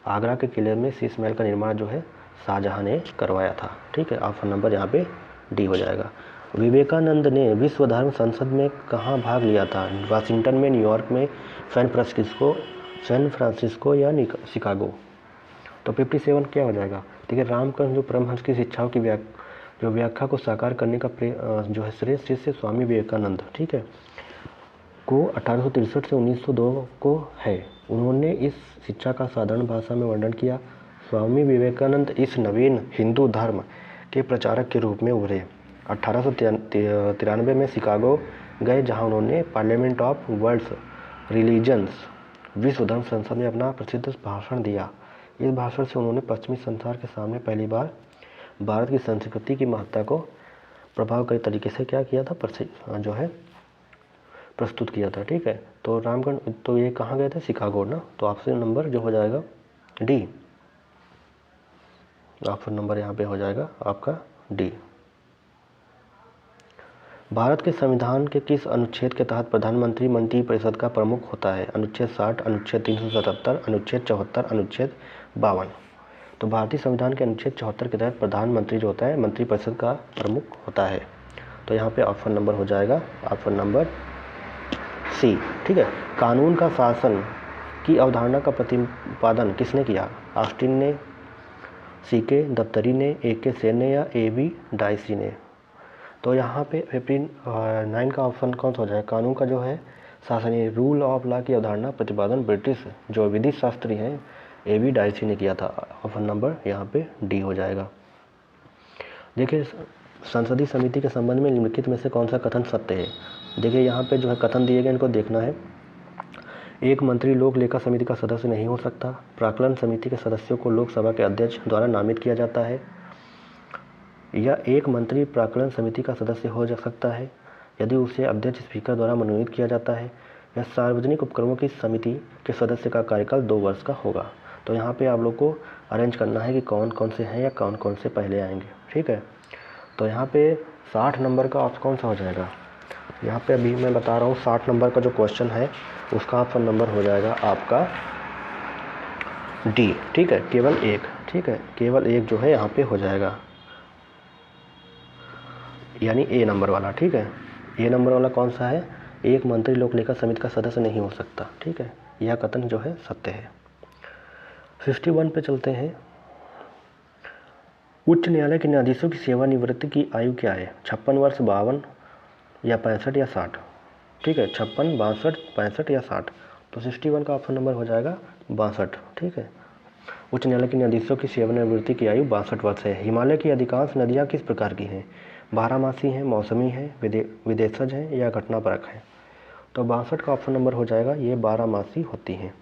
आगरा के किले में शीश महल का निर्माण जो है शाहजहां ने करवाया था, ठीक है। ऑप्शन नंबर यहाँ पे डी हो जाएगा। विवेकानंद ने विश्व धर्म संसद में कहाँ भाग लिया था? वाशिंगटन में, न्यूयॉर्क में, सैन फ्रांसिस्को या शिकागो? तो 57 क्या हो जाएगा? देखिए रामकृष्ण जो परमहंस की शिक्षाओं की व्याख्या को साकार करने का जो है श्रेष्ठ शिष्य स्वामी विवेकानंद, ठीक है, को 1863 से 1902 को है। उन्होंने इस शिक्षा का साधारण भाषा में वर्णन किया। स्वामी विवेकानंद इस नवीन हिंदू धर्म के प्रचारक के रूप में उभरे। 1893 में शिकागो गए जहां उन्होंने पार्लियामेंट ऑफ वर्ल्ड्स रिलीजन्स विश्व धर्म संसद में अपना प्रसिद्ध भाषण दिया। इस भाषण से उन्होंने पश्चिमी संसार के सामने पहली बार भारत की संस्कृति की महत्ता को प्रभावकारी तरीके से क्या किया था? जो है प्रस्तुत किया था, ठीक है। तो रामगढ़ तो ये कहाँ गए थे? शिकागो ना। तो ऑप्शन नंबर जो हो जाएगा डी। ऑप्शन नंबर यहाँ पे हो जाएगा आपका डी। भारत के संविधान के किस अनुच्छेद के तहत प्रधानमंत्री मंत्रिपरिषद का प्रमुख होता है? अनुच्छेद 60, अनुच्छेद 377, अनुच्छेद 74, अनुच्छेद 52? तो भारतीय संविधान के अनुच्छेद 74 के तहत प्रधानमंत्री जो होता है मंत्रिपरिषद का प्रमुख होता है। तो यहाँ पे ऑप्शन नंबर हो जाएगा ऑप्शन नंबर सी, ठीक है। कानून का शासन की अवधारणा का प्रतिपादन किसने किया? ऑस्टिन ने, सीके दफ्तरी ने, AK सेन ने या AB डाइसी ने? तो यहाँ पे 59 का ऑप्शन कौन सा हो जाएगा? कानून का जो है शासन, रूल ऑफ लॉ की अवधारणा प्रतिपादन ब्रिटिश जो विधि शास्त्री हैं AB डाइसी ने किया था। ऑप्शन नंबर यहाँ पे डी हो जाएगा। देखिए संसदीय समिति के संबंध में निम्नलिखित में से कौन सा कथन सत्य है? देखिए यहाँ पे जो है कथन दिए गए, इनको देखना है। एक मंत्री लोक लेखा समिति का सदस्य नहीं हो सकता। प्राक्कलन समिति के सदस्यों को लोकसभा के अध्यक्ष द्वारा नामित किया जाता है। या एक मंत्री प्राक्कलन समिति का सदस्य हो जा सकता है यदि उसे अध्यक्ष स्पीकर द्वारा मनोनीत किया जाता है। या सार्वजनिक उपक्रमों की समिति के सदस्य का कार्यकाल 2 वर्ष का होगा। तो यहाँ पे आप लोग को अरेंज करना है कि कौन कौन से हैं या कौन कौन से पहले आएंगे, ठीक है। तो यहाँ पे 60 नंबर का ऑप्शन कौन सा हो जाएगा? यहाँ पे अभी मैं बता रहा हूँ 60 नंबर का जो क्वेश्चन है उसका ऑप्शन नंबर हो जाएगा आपका डी, ठीक है, केवल एक, ठीक है, केवल एक जो है यहाँ पे हो जाएगा, यानी ए नंबर वाला, ठीक है। ए नंबर वाला कौन सा है? एक मंत्री लोक लेखा समिति का सदस्य नहीं हो सकता, ठीक है। यह कथन जो है सत्य है। 51 पे चलते हैं। उच्च न्यायालय के न्यायाधीशों की सेवानिवृत्ति की आयु क्या है? 56 वर्ष, 52 या 65 या 60, ठीक है। 56, 62, 65 या 60। तो 61 का ऑप्शन नंबर हो जाएगा 62, ठीक है। उच्च न्यायालय के न्यायाधीशों की सेवानिवृत्ति की आयु 62 वर्ष है। हिमालय की अधिकांश नदियाँ किस प्रकार की हैं? बारहमासी हैं, मौसमी हैं, विदेशज हैं या घटनापरक हैं? तो 62 का ऑप्शन नंबर हो जाएगा, ये बारहमासी होती हैं।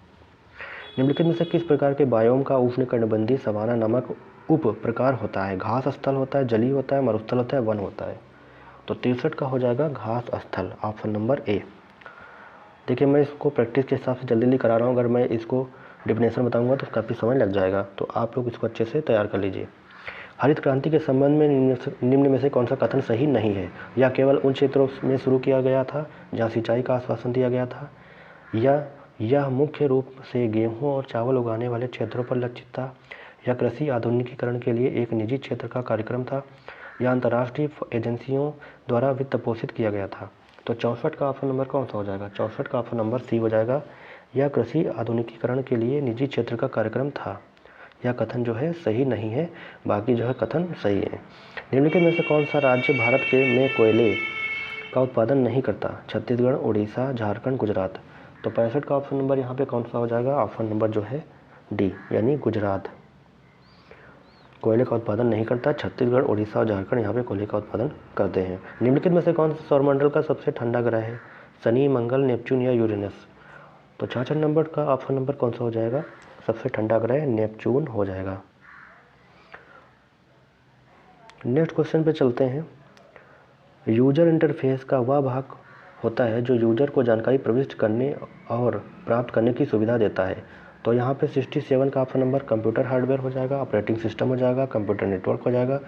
निम्नलिखित में से किस प्रकार के बायोम का उष्णकटिबंधीय सवाना नामक उप प्रकार होता है? घास स्थल होता है, जलीय होता है, मरुस्थल होता है, वन होता है? तो 63 का हो जाएगा घास स्थल, ऑप्शन नंबर ए। देखिए मैं इसको प्रैक्टिस के हिसाब से जल्दी जल्दी करा रहा हूँ। अगर मैं इसको डिफिनेशन बताऊंगा तो काफ़ी समय लग जाएगा, तो आप लोग इसको अच्छे से तैयार कर लीजिए। हरित क्रांति के संबंध में निम्न में से कौन सा कथन सही नहीं है? या केवल उन क्षेत्रों में शुरू किया गया था जहाँ सिंचाई का आश्वासन दिया गया था, या यह मुख्य रूप से गेहूं और चावल उगाने वाले क्षेत्रों पर लक्षित था, या कृषि आधुनिकीकरण के लिए एक निजी क्षेत्र का कार्यक्रम था, या अंतर्राष्ट्रीय एजेंसियों द्वारा वित्त पोषित किया गया था? तो 64 का ऑप्शन नंबर कौन सा हो जाएगा? 64 का ऑप्शन नंबर सी हो जाएगा। यह कृषि आधुनिकीकरण के लिए निजी क्षेत्र का कार्यक्रम था। यह कथन जो है सही नहीं है, बाकी जो है कथन सही है। निम्नलिखित में से कौन सा राज्य भारत के में कोयले का उत्पादन नहीं करता? छत्तीसगढ़, उड़ीसा, झारखंड, गुजरात? तो 65 का ऑप्शन नंबर यहाँ पे कौन सा हो जाएगा? ऑप्शन नंबर जो है डी, यानी गुजरात कोयले का उत्पादन नहीं करता। छत्तीसगढ़, उड़ीसा और झारखंड यहाँ पे कोयले का उत्पादन करते हैं। निम्नलिखित में से कौन सा सौरमंडल का सबसे ठंडा ग्रह है? शनि, मंगल, नेपच्यून या यूरेनस? तो 66 नंबर का ऑप्शन नंबर कौन सा हो जाएगा? सबसे ठंडा ग्रह नेपच्यून हो जाएगा। नेक्स्ट क्वेश्चन पे चलते हैं। यूजर इंटरफेस का वह भाग होता है जो यूजर को जानकारी प्रविष्ट करने और प्राप्त करने की सुविधा देता है। तो यहाँ पे 67 का ऑप्शन नंबर कंप्यूटर हार्डवेयर हो जाएगा, ऑपरेटिंग सिस्टम हो जाएगा, कंप्यूटर नेटवर्क हो जाएगा,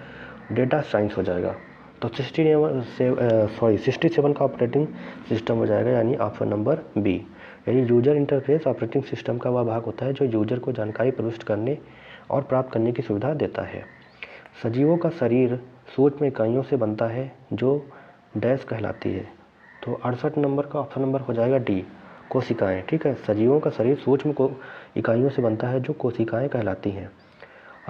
डेटा साइंस हो जाएगा। तो 67 का ऑपरेटिंग सिस्टम हो जाएगा, यानी ऑप्शन नंबर बी। यानी यूजर इंटरफेस ऑपरेटिंग सिस्टम का वह भाग होता है जो यूजर को जानकारी प्रविष्ट करने और प्राप्त करने की सुविधा देता है। सजीवों का शरीर सूक्ष्म इकाइयों से बनता है जो डैश कहलाती है। तो 68 नंबर का ऑप्शन नंबर हो जाएगा डी, कोशिकाएं, ठीक है। सजीवों का शरीर सूक्ष्म इकाइयों से बनता है जो कोशिकाएं कहलाती हैं।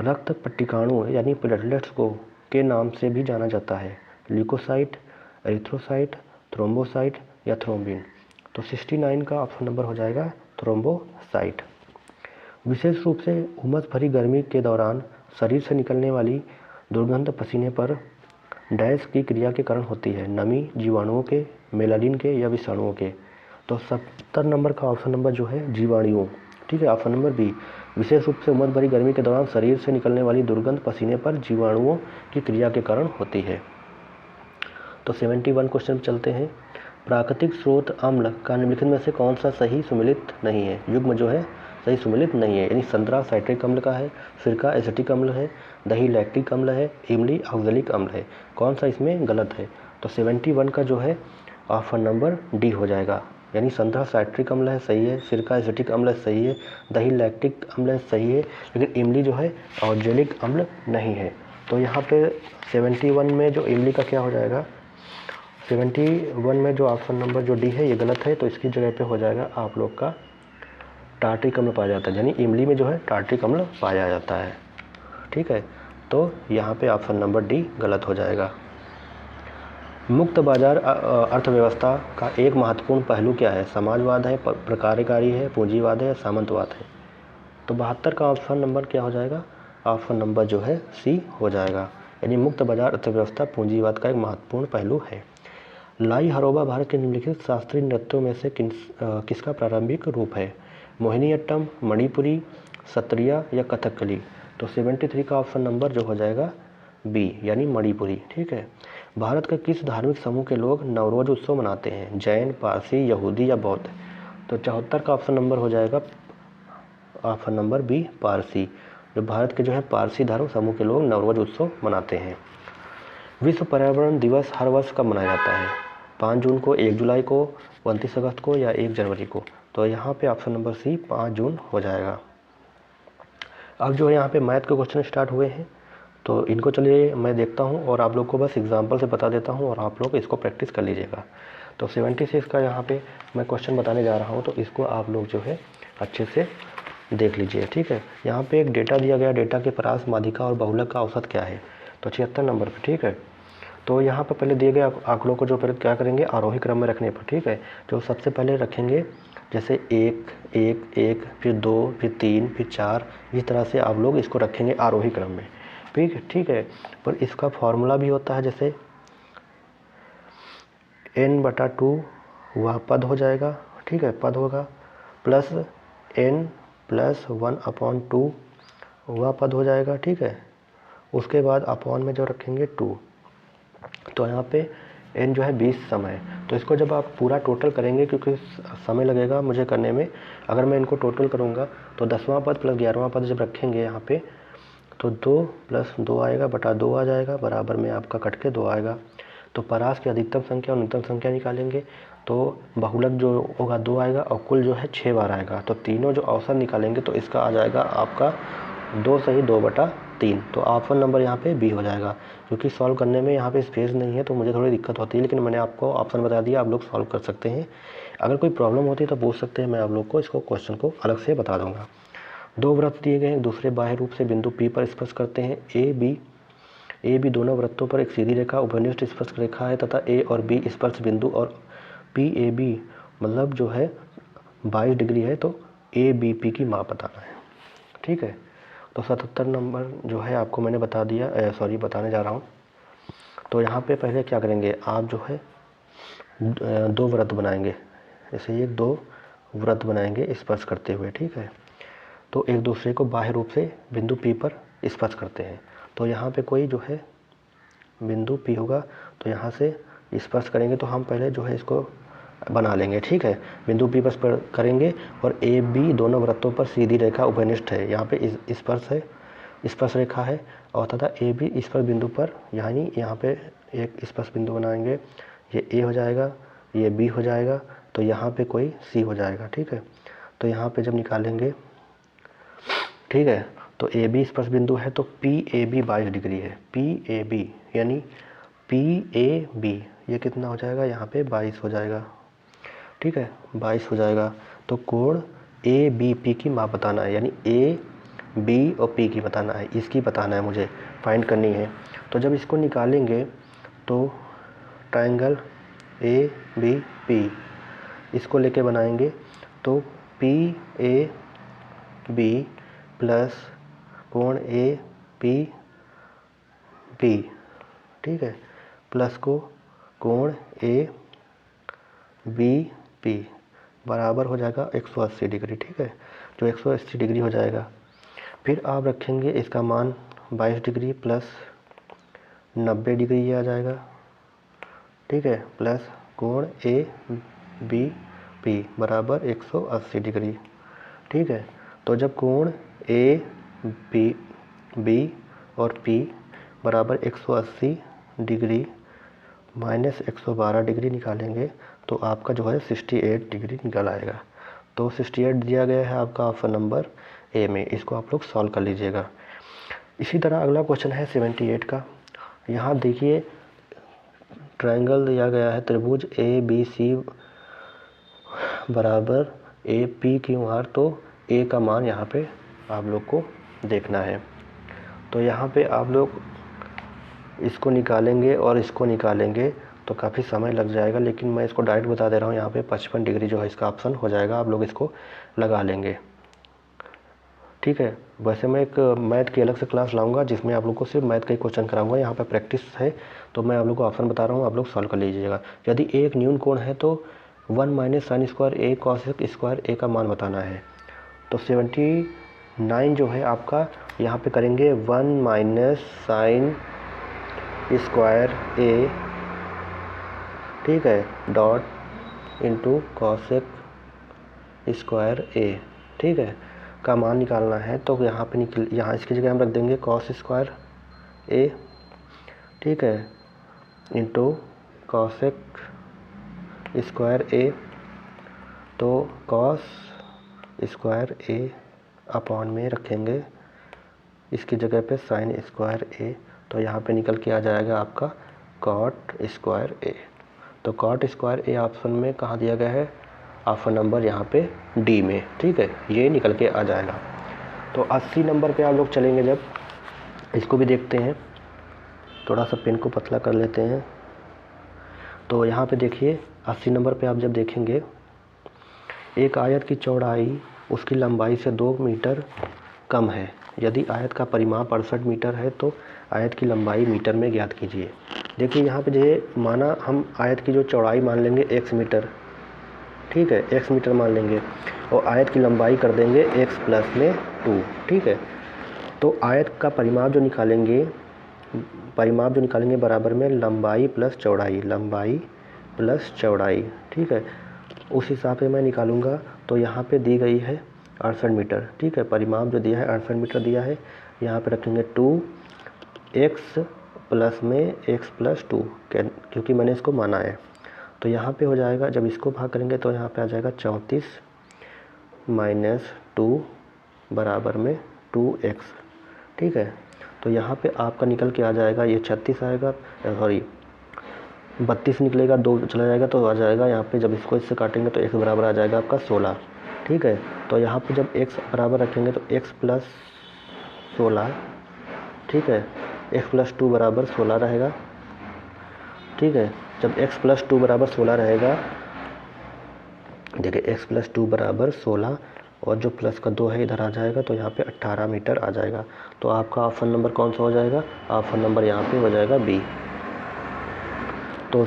रक्त पट्टिकाणु यानी प्लेटलेट्स को के नाम से भी जाना जाता है, ल्यूकोसाइट, एरिथ्रोसाइट, थ्रोम्बोसाइट या थ्रोम्बिन? तो 69 का ऑप्शन नंबर हो जाएगा थ्रोम्बोसाइट। विशेष रूप से उमस भरी गर्मी के दौरान शरीर से निकलने वाली दुर्गंध पसीने पर डैश की क्रिया के कारण होती है, नमी, जीवाणुओं के, मेलानिन के या विषाणुओं के? तो 70 नंबर का ऑप्शन नंबर जो है जीवाणुओं, ठीक है, ऑप्शन नंबर बी। विशेष रूप से उमस भरी गर्मी के दौरान शरीर से निकलने वाली दुर्गंध पसीने पर जीवाणुओं की क्रिया के कारण होती है। तो 71 क्वेश्चन चलते हैं। प्राकृतिक स्रोत अम्ल का निम्नलिखित में से कौन सा सही सुमेलित नहीं है? युग्म जो है सही सुमेलित नहीं है, यानी संतरा साइट्रिक अम्ल का है, सिरका एसिटिक अम्ल है, दही लैक्टिक अम्ल है, इमली ऑक्जेलिक अम्ल है? कौन सा इसमें गलत है? तो 71 का जो है ऑप्शन नंबर डी हो जाएगा, यानी संतरा साइट्रिक अम्ल है, सही है, सिरका एसिटिक अम्ल सही है, दही लैक्टिक अम्ल सही है, लेकिन इमली जो है ऑक्जेलिक अम्ल नहीं है। तो यहाँ पे 71 में जो इमली का क्या हो जाएगा? 71 में जो ऑप्शन नंबर जो डी है ये गलत है, तो इसकी जगह पे हो जाएगा आप लोग का टार्ट्रिक अम्ल पाया जाता है, यानी इमली में जो है टार्ट्रिक अम्ल पाया जाता है, ठीक है। तो यहाँ पे ऑप्शन नंबर डी गलत हो जाएगा। मुक्त बाजार अर्थव्यवस्था का एक महत्वपूर्ण पहलू क्या है? समाजवाद है, प्रकारकारी है, पूंजीवाद है, सामंतवाद है? तो 72 का ऑप्शन नंबर क्या हो जाएगा? ऑप्शन नंबर जो है सी हो जाएगा, यानी मुक्त बाजार अर्थव्यवस्था पूंजीवाद का एक महत्वपूर्ण पहलू है। लाई हरोबा भारत के निम्नलिखित शास्त्रीय नृत्यों में से किसका प्रारंभिक रूप है? मोहिनीअट्टम, मणिपुरी, सत्रिया या कथकली? तो 73 का ऑप्शन नंबर जो हो जाएगा बी, यानी मणिपुरी। ठीक है। भारत के किस धार्मिक समूह के लोग नवरोज उत्सव मनाते हैं? जैन, पारसी, यहूदी या बौद्ध? तो 74 का ऑप्शन नंबर हो जाएगा ऑप्शन नंबर बी, पारसी। जो भारत के जो है पारसी धर्म समूह के लोग नवरोज उत्सव मनाते हैं। विश्व पर्यावरण दिवस हर वर्ष कब मनाया जाता है? 5 जून को, 1 जुलाई को, 29 अगस्त को या 1 जनवरी को? तो यहाँ पे ऑप्शन नंबर सी 5 जून हो जाएगा। अब जो है यहाँ पे मैथ के क्वेश्चन स्टार्ट हुए हैं, तो इनको चलिए मैं देखता हूँ और आप लोग को बस एग्जांपल से बता देता हूँ और आप लोग इसको प्रैक्टिस कर लीजिएगा। तो 76 का यहाँ पे मैं क्वेश्चन बताने जा रहा हूँ, तो इसको आप लोग जो है अच्छे से देख लीजिए। ठीक है। यहाँ पे एक डेटा दिया गया, डेटा के परास, माध्यिका और बहुलक का औसत क्या है? तो 76 नंबर पर। ठीक है। तो यहाँ पर पहले दिए गए आंकड़ों को जो पहले क्या करेंगे, आरोही क्रम में रखने पर। ठीक है। जो सबसे पहले रखेंगे जैसे 1 1 1, फिर 2, फिर 3, फिर 4, इस तरह से आप लोग इसको रखेंगे आरोही क्रम में। ठीक है। पर इसका फॉर्मूला भी होता है, जैसे n/2 वह पद हो जाएगा। ठीक है, पद होगा, प्लस n + 1/2 वह पद हो जाएगा। ठीक है। उसके बाद अपॉन में जो रखेंगे 2, तो यहाँ पे n जो है 20 समय। तो इसको जब आप पूरा टोटल करेंगे, क्योंकि समय लगेगा मुझे करने में, अगर मैं इनको टोटल करूँगा तो 10वां पद प्लस 11वां पद जब रखेंगे यहाँ पे, तो 2 + 2 आएगा बटा 2 आ जाएगा, बराबर में आपका कट के 2 आएगा। तो परास की अधिकतम संख्या और न्यूनतम संख्या निकालेंगे, तो बहुलक जो होगा 2 आएगा और कुल जो है 6 बार आएगा। तो तीनों जो औसत निकालेंगे तो इसका आ जाएगा आपका 2 सही 2/3। तो ऑप्शन नंबर यहाँ पे बी हो जाएगा। क्योंकि सॉल्व करने में यहाँ पे स्पेस नहीं है तो मुझे थोड़ी दिक्कत होती है, लेकिन मैंने आपको ऑप्शन बता दिया, आप लोग सॉल्व कर सकते हैं। अगर कोई प्रॉब्लम होती है तो पूछ सकते हैं, मैं आप लोग को इसको क्वेश्चन को अलग से बता दूंगा। 2 वृत्त दिए गए हैं, दूसरे बाह्य रूप से बिंदु P पर स्पर्श करते हैं। ए बी दोनों वृत्तों पर एक सीधी रेखा उपनिष्ठ स्पर्श रेखा है तथा A और B स्पर्श बिंदु और PAB मतलब जो है 22 डिग्री है, तो ABP की माप बताना है। ठीक है। तो 77 नंबर जो है आपको मैंने बता दिया, बताने जा रहा हूँ। तो यहाँ पे पहले क्या करेंगे, आप जो है 2 वृत्त बनाएंगे, जैसे ये 2 वृत्त बनाएंगे स्पर्श करते हुए। ठीक है। तो एक दूसरे को बाह्य रूप से बिंदु P पर स्पर्श करते हैं। तो यहाँ पे कोई जो है बिंदु P होगा, तो यहाँ से स्पर्श करेंगे, तो हम पहले जो है इसको बना लेंगे। ठीक है। बिंदु P पर करेंगे और AB दोनों वृत्तों पर सीधी रेखा उपनिष्ठ है, यहाँ पे स्पर्श है, स्पर्श रेखा है, और तथा AB स्पर्श बिंदु पर यानी यहाँ पे एक स्पर्श बिंदु बनाएंगे, ये A हो जाएगा, ये B हो जाएगा, तो यहाँ पे कोई C हो जाएगा। ठीक है। तो यहाँ पे जब निकालेंगे, ठीक है, तो AB स्पर्श बिंदु है, तो PAB 22 डिग्री है। PAB यानी PAB ये कितना हो जाएगा, यहाँ पे 22 हो जाएगा। ठीक है, 22 हो जाएगा। तो कोण ABP की माप बताना है, यानी A B और P की बताना है, इसकी बताना है, मुझे फाइंड करनी है। तो जब इसको निकालेंगे तो ट्रायंगल ABP इसको लेके बनाएंगे, तो PAB प्लस कोण APB, ठीक है, प्लस को कोण ABP बराबर हो जाएगा 180 डिग्री। ठीक है, जो 180 डिग्री हो जाएगा। फिर आप रखेंगे इसका मान 22 डिग्री प्लस 90 डिग्री ये आ जाएगा। ठीक है, प्लस कोण ABP बराबर 180 डिग्री। ठीक है, तो जब कोण ABB और P बराबर 180 डिग्री माइनस 112 डिग्री निकालेंगे, तो आपका जो है 68 डिग्री निकल आएगा। तो 68 दिया गया है आपका ऑप्शन नंबर ए में, इसको आप लोग सॉल्व कर लीजिएगा। इसी तरह अगला क्वेश्चन है 78 का। यहाँ देखिए ट्रायंगल दिया गया है, त्रिभुज ABC बराबर APQR, तो A का मान यहाँ पे आप लोग को देखना है। तो यहाँ पे आप लोग इसको निकालेंगे और इसको निकालेंगे तो काफ़ी समय लग जाएगा, लेकिन मैं इसको डायरेक्ट बता दे रहा हूँ। यहाँ पे 55 डिग्री जो है इसका ऑप्शन हो जाएगा, आप लोग इसको लगा लेंगे। ठीक है। वैसे मैं एक मैथ की अलग से क्लास लाऊंगा जिसमें आप लोग को सिर्फ मैथ का ही क्वेश्चन कराऊंगा। यहाँ पर प्रैक्टिस है तो मैं आप लोग को ऑप्शन बता रहा हूँ, आप लोग सॉल्व कर लीजिएगा। यदि ए एक न्यून कोण है तो 1 माइनस साइन स्क्वायर ए कॉस स्क्वायर ए का मान बताना है। तो 79 जो है आपका यहाँ पे करेंगे 1 माइनस साइन स्क्वायर ए, ठीक है, डॉट इंटू कॉसेक स्क्वायर ए, ठीक है, का मान निकालना है। तो यहाँ पे यहाँ इसकी जगह हम रख देंगे कॉस स्क्वायर ए, ठीक है, इंटू कॉसेक स्क्वायर ए। तो कॉस स्क्वायर ए अपॉन में रखेंगे इसकी जगह पे साइन स्क्वायर ए, तो यहाँ पे निकल के आ जाएगा आपका कॉट स्क्वायर ए। तो कॉट स्क्वायर ए ऑप्शन में कहाँ दिया गया है, ऑप्शन नंबर यहाँ पे डी में, ठीक है, ये निकल के आ जाएगा। तो 80 नंबर पे आप लोग चलेंगे, जब इसको भी देखते हैं, थोड़ा सा पेन को पतला कर लेते हैं। तो यहाँ पे देखिए 80 नंबर पे आप जब देखेंगे, एक आयत की चौड़ाई उसकी लंबाई से 2 मीटर कम है। यदि आयत का परिमाप 68 मीटर है तो आयत की लंबाई मीटर में ज्ञात कीजिए। देखिए यहाँ पे जो माना हम आयत की जो चौड़ाई मान लेंगे x मीटर, ठीक है, x मीटर मान लेंगे और आयत की लंबाई कर देंगे x प्लस में 2, ठीक है। तो आयत का परिमाप जो निकालेंगे बराबर में लंबाई प्लस चौड़ाई, ठीक है, उस हिसाब से मैं निकालूंगा। तो यहाँ पे दी गई है 68 मीटर, ठीक है, परिमाप जो दिया है 68 मीटर दिया है। यहाँ पे रखेंगे 2x प्लस में x प्लस 2, क्योंकि मैंने इसको माना है। तो यहाँ पे हो जाएगा, जब इसको भाग करेंगे तो यहाँ पे आ जाएगा 34 माइनस 2 बराबर में 2x, ठीक है। तो यहाँ पे आपका निकल के आ जाएगा, ये 36 आएगा, सॉरी 32 निकलेगा, 2 चला जाएगा तो आ जाएगा यहाँ पे, जब इसको इससे काटेंगे तो x बराबर आ जाएगा आपका 16, ठीक है। तो यहाँ पे जब x बराबर रखेंगे तो x प्लस 16, ठीक है, x प्लस 2 बराबर 16 रहेगा, ठीक है। जब x प्लस 2 बराबर 16 रहेगा, देखिए x प्लस 2 बराबर 16 और जो प्लस का 2 है इधर आ जाएगा, तो यहाँ पे 18 मीटर आ जाएगा। तो आपका ऑप्शन नंबर कौन सा हो जाएगा, ऑप्शन नंबर यहाँ पे हो जाएगा बी। तो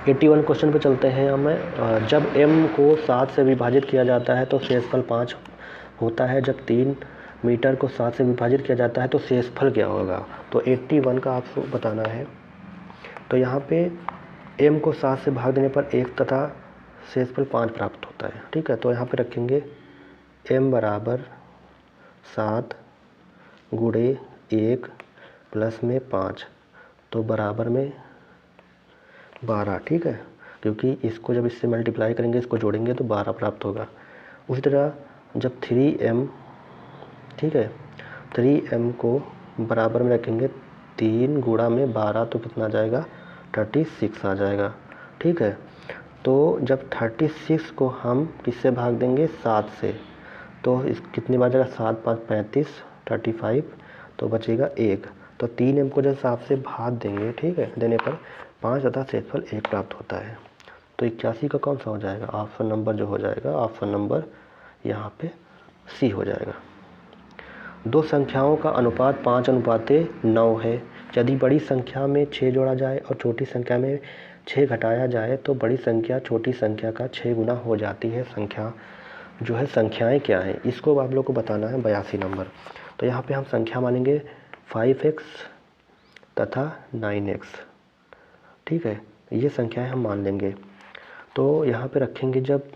81 क्वेश्चन पे चलते हैं हमें। जब m को 7 से विभाजित किया जाता है तो शेषफल 5 होता है। जब 3 मीटर को 7 से विभाजित किया जाता है तो शेषफल क्या होगा। तो 81 का आपको बताना है। तो यहाँ पे m को 7 से भाग देने पर 1 तथा शेषफल 5 प्राप्त होता है, ठीक है। तो यहाँ पे रखेंगे m बराबर 7 गुणे 1 प्लस में 5, तो बराबर में 12, ठीक है, क्योंकि इसको जब इससे मल्टीप्लाई करेंगे, इसको जोड़ेंगे तो 12 प्राप्त होगा। उसी तरह जब 3m, ठीक है, 3m को बराबर में रखेंगे 3 गुणा में 12, तो कितना आ जाएगा 36 आ जाएगा, ठीक है। तो जब 36 को हम किससे भाग देंगे 7 से, तो इस कितनी बार जाएगा 7 5 35 35, तो बचेगा 1। तो 3m को जब 7 से भाग देंगे, ठीक है, देने पर 5 तथा शेषफल 1 प्राप्त होता है। तो 81 का कौन सा हो जाएगा, ऑप्शन नंबर जो हो जाएगा, ऑप्शन नंबर यहाँ पे सी हो जाएगा। दो संख्याओं का अनुपात 5:9 है। यदि बड़ी संख्या में 6 जोड़ा जाए और छोटी संख्या में 6 घटाया जाए तो बड़ी संख्या छोटी संख्या का 6 गुना हो जाती है। संख्याएं क्या हैं, इसको आप लोग को बताना है। 82 नंबर। तो यहाँ पे हम संख्या मानेंगे 5x तथा 9x, ठीक है, ये संख्याएं हम मान लेंगे। तो यहाँ पे रखेंगे, जब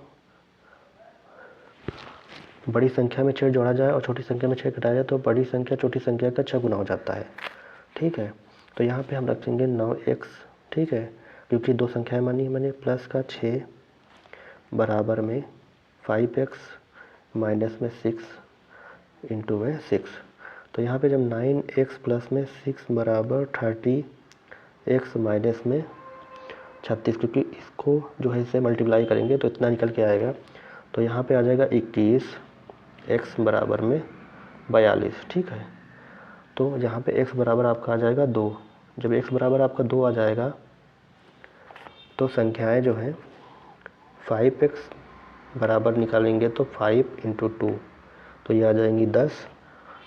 बड़ी संख्या में 6 जोड़ा जाए और छोटी संख्या में 6 घटाया जाए तो बड़ी संख्या छोटी संख्या का 6 गुना हो जाता है, ठीक है। तो यहाँ पे हम रखेंगे 9x, ठीक है, क्योंकि दो संख्याएं मानी मैंने, प्लस का 6 बराबर में 5x माइनस में 6 इंटू में 6। तो यहाँ पे जब 9x प्लस में 6 बराबर 30x माइनस में 36, क्योंकि इसको जो है इसे मल्टीप्लाई करेंगे तो इतना निकल के आएगा। तो यहाँ पे आ जाएगा 21x बराबर में 42, ठीक है। तो यहाँ पे x बराबर आपका आ जाएगा 2। जब x बराबर आपका 2 आ जाएगा तो संख्याएं जो हैं 5x बराबर निकालेंगे तो 5 इंटू 2, तो ये आ जाएंगी 10,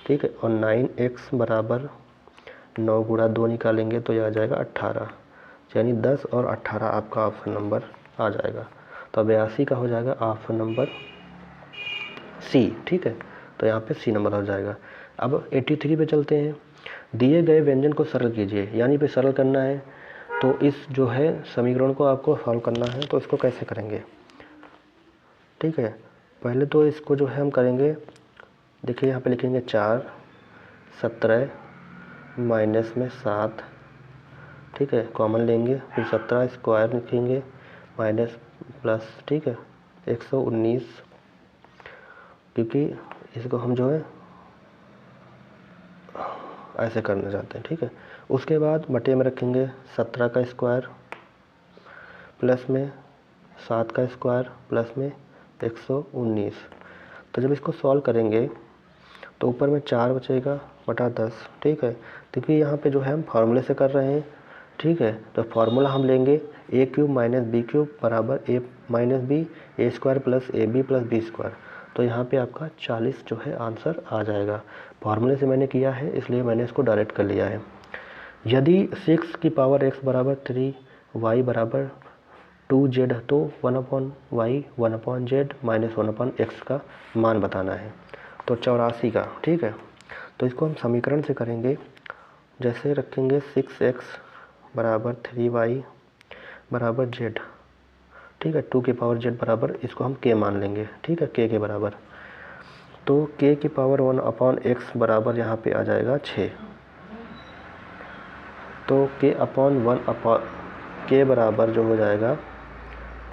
ठीक है। और 9x बराबर 9 गुणा 2 निकालेंगे तो ये आ जाएगा 18, यानी 10 और 18 आपका ऑप्शन नंबर आ जाएगा। तो 82 का हो जाएगा ऑप्शन नंबर सी, ठीक है। तो यहाँ पे सी नंबर हो जाएगा। अब 83 पे चलते हैं। दिए गए व्यंजन को सरल कीजिए, यानी पे सरल करना है। तो इस जो है समीकरण को आपको सॉल्व करना है, तो इसको कैसे करेंगे, ठीक है। पहले तो इसको जो है हम करेंगे, देखिए यहाँ पे लिखेंगे 4, 17 माइनस में 7, ठीक है, कॉमन लेंगे, फिर 17 स्क्वायर लिखेंगे माइनस प्लस, ठीक है, 119, क्योंकि इसको हम जो है ऐसे करना चाहते हैं, ठीक है। उसके बाद बटे में रखेंगे 17 का स्क्वायर प्लस में 7 का स्क्वायर प्लस में 119। तो जब इसको सॉल्व करेंगे तो ऊपर में 4 बचेगा बटा 10, ठीक है। क्योंकि यहाँ पे जो है हम फार्मूले से कर रहे हैं, ठीक है। तो फार्मूला हम लेंगे a cube minus b cube बराबर a minus b, a square plus a b plus b square. तो यहाँ पे आपका 40 जो है आंसर आ जाएगा। फार्मूले से मैंने किया है इसलिए मैंने इसको डायरेक्ट कर लिया है। यदि 6 की पावर x बराबर 3, y बराबर 2z तो 1/y 1/z माइनस 1/x का मान बताना है। तो 84 का, ठीक है। तो इसको हम समीकरण से करेंगे, जैसे रखेंगे 6x बराबर 3y बराबर z, ठीक है। 2 की पावर z बराबर, इसको हम k मान लेंगे, ठीक है, k के बराबर। तो k की पावर 1/x बराबर यहाँ पे आ जाएगा 6। तो k बराबर जो हो जाएगा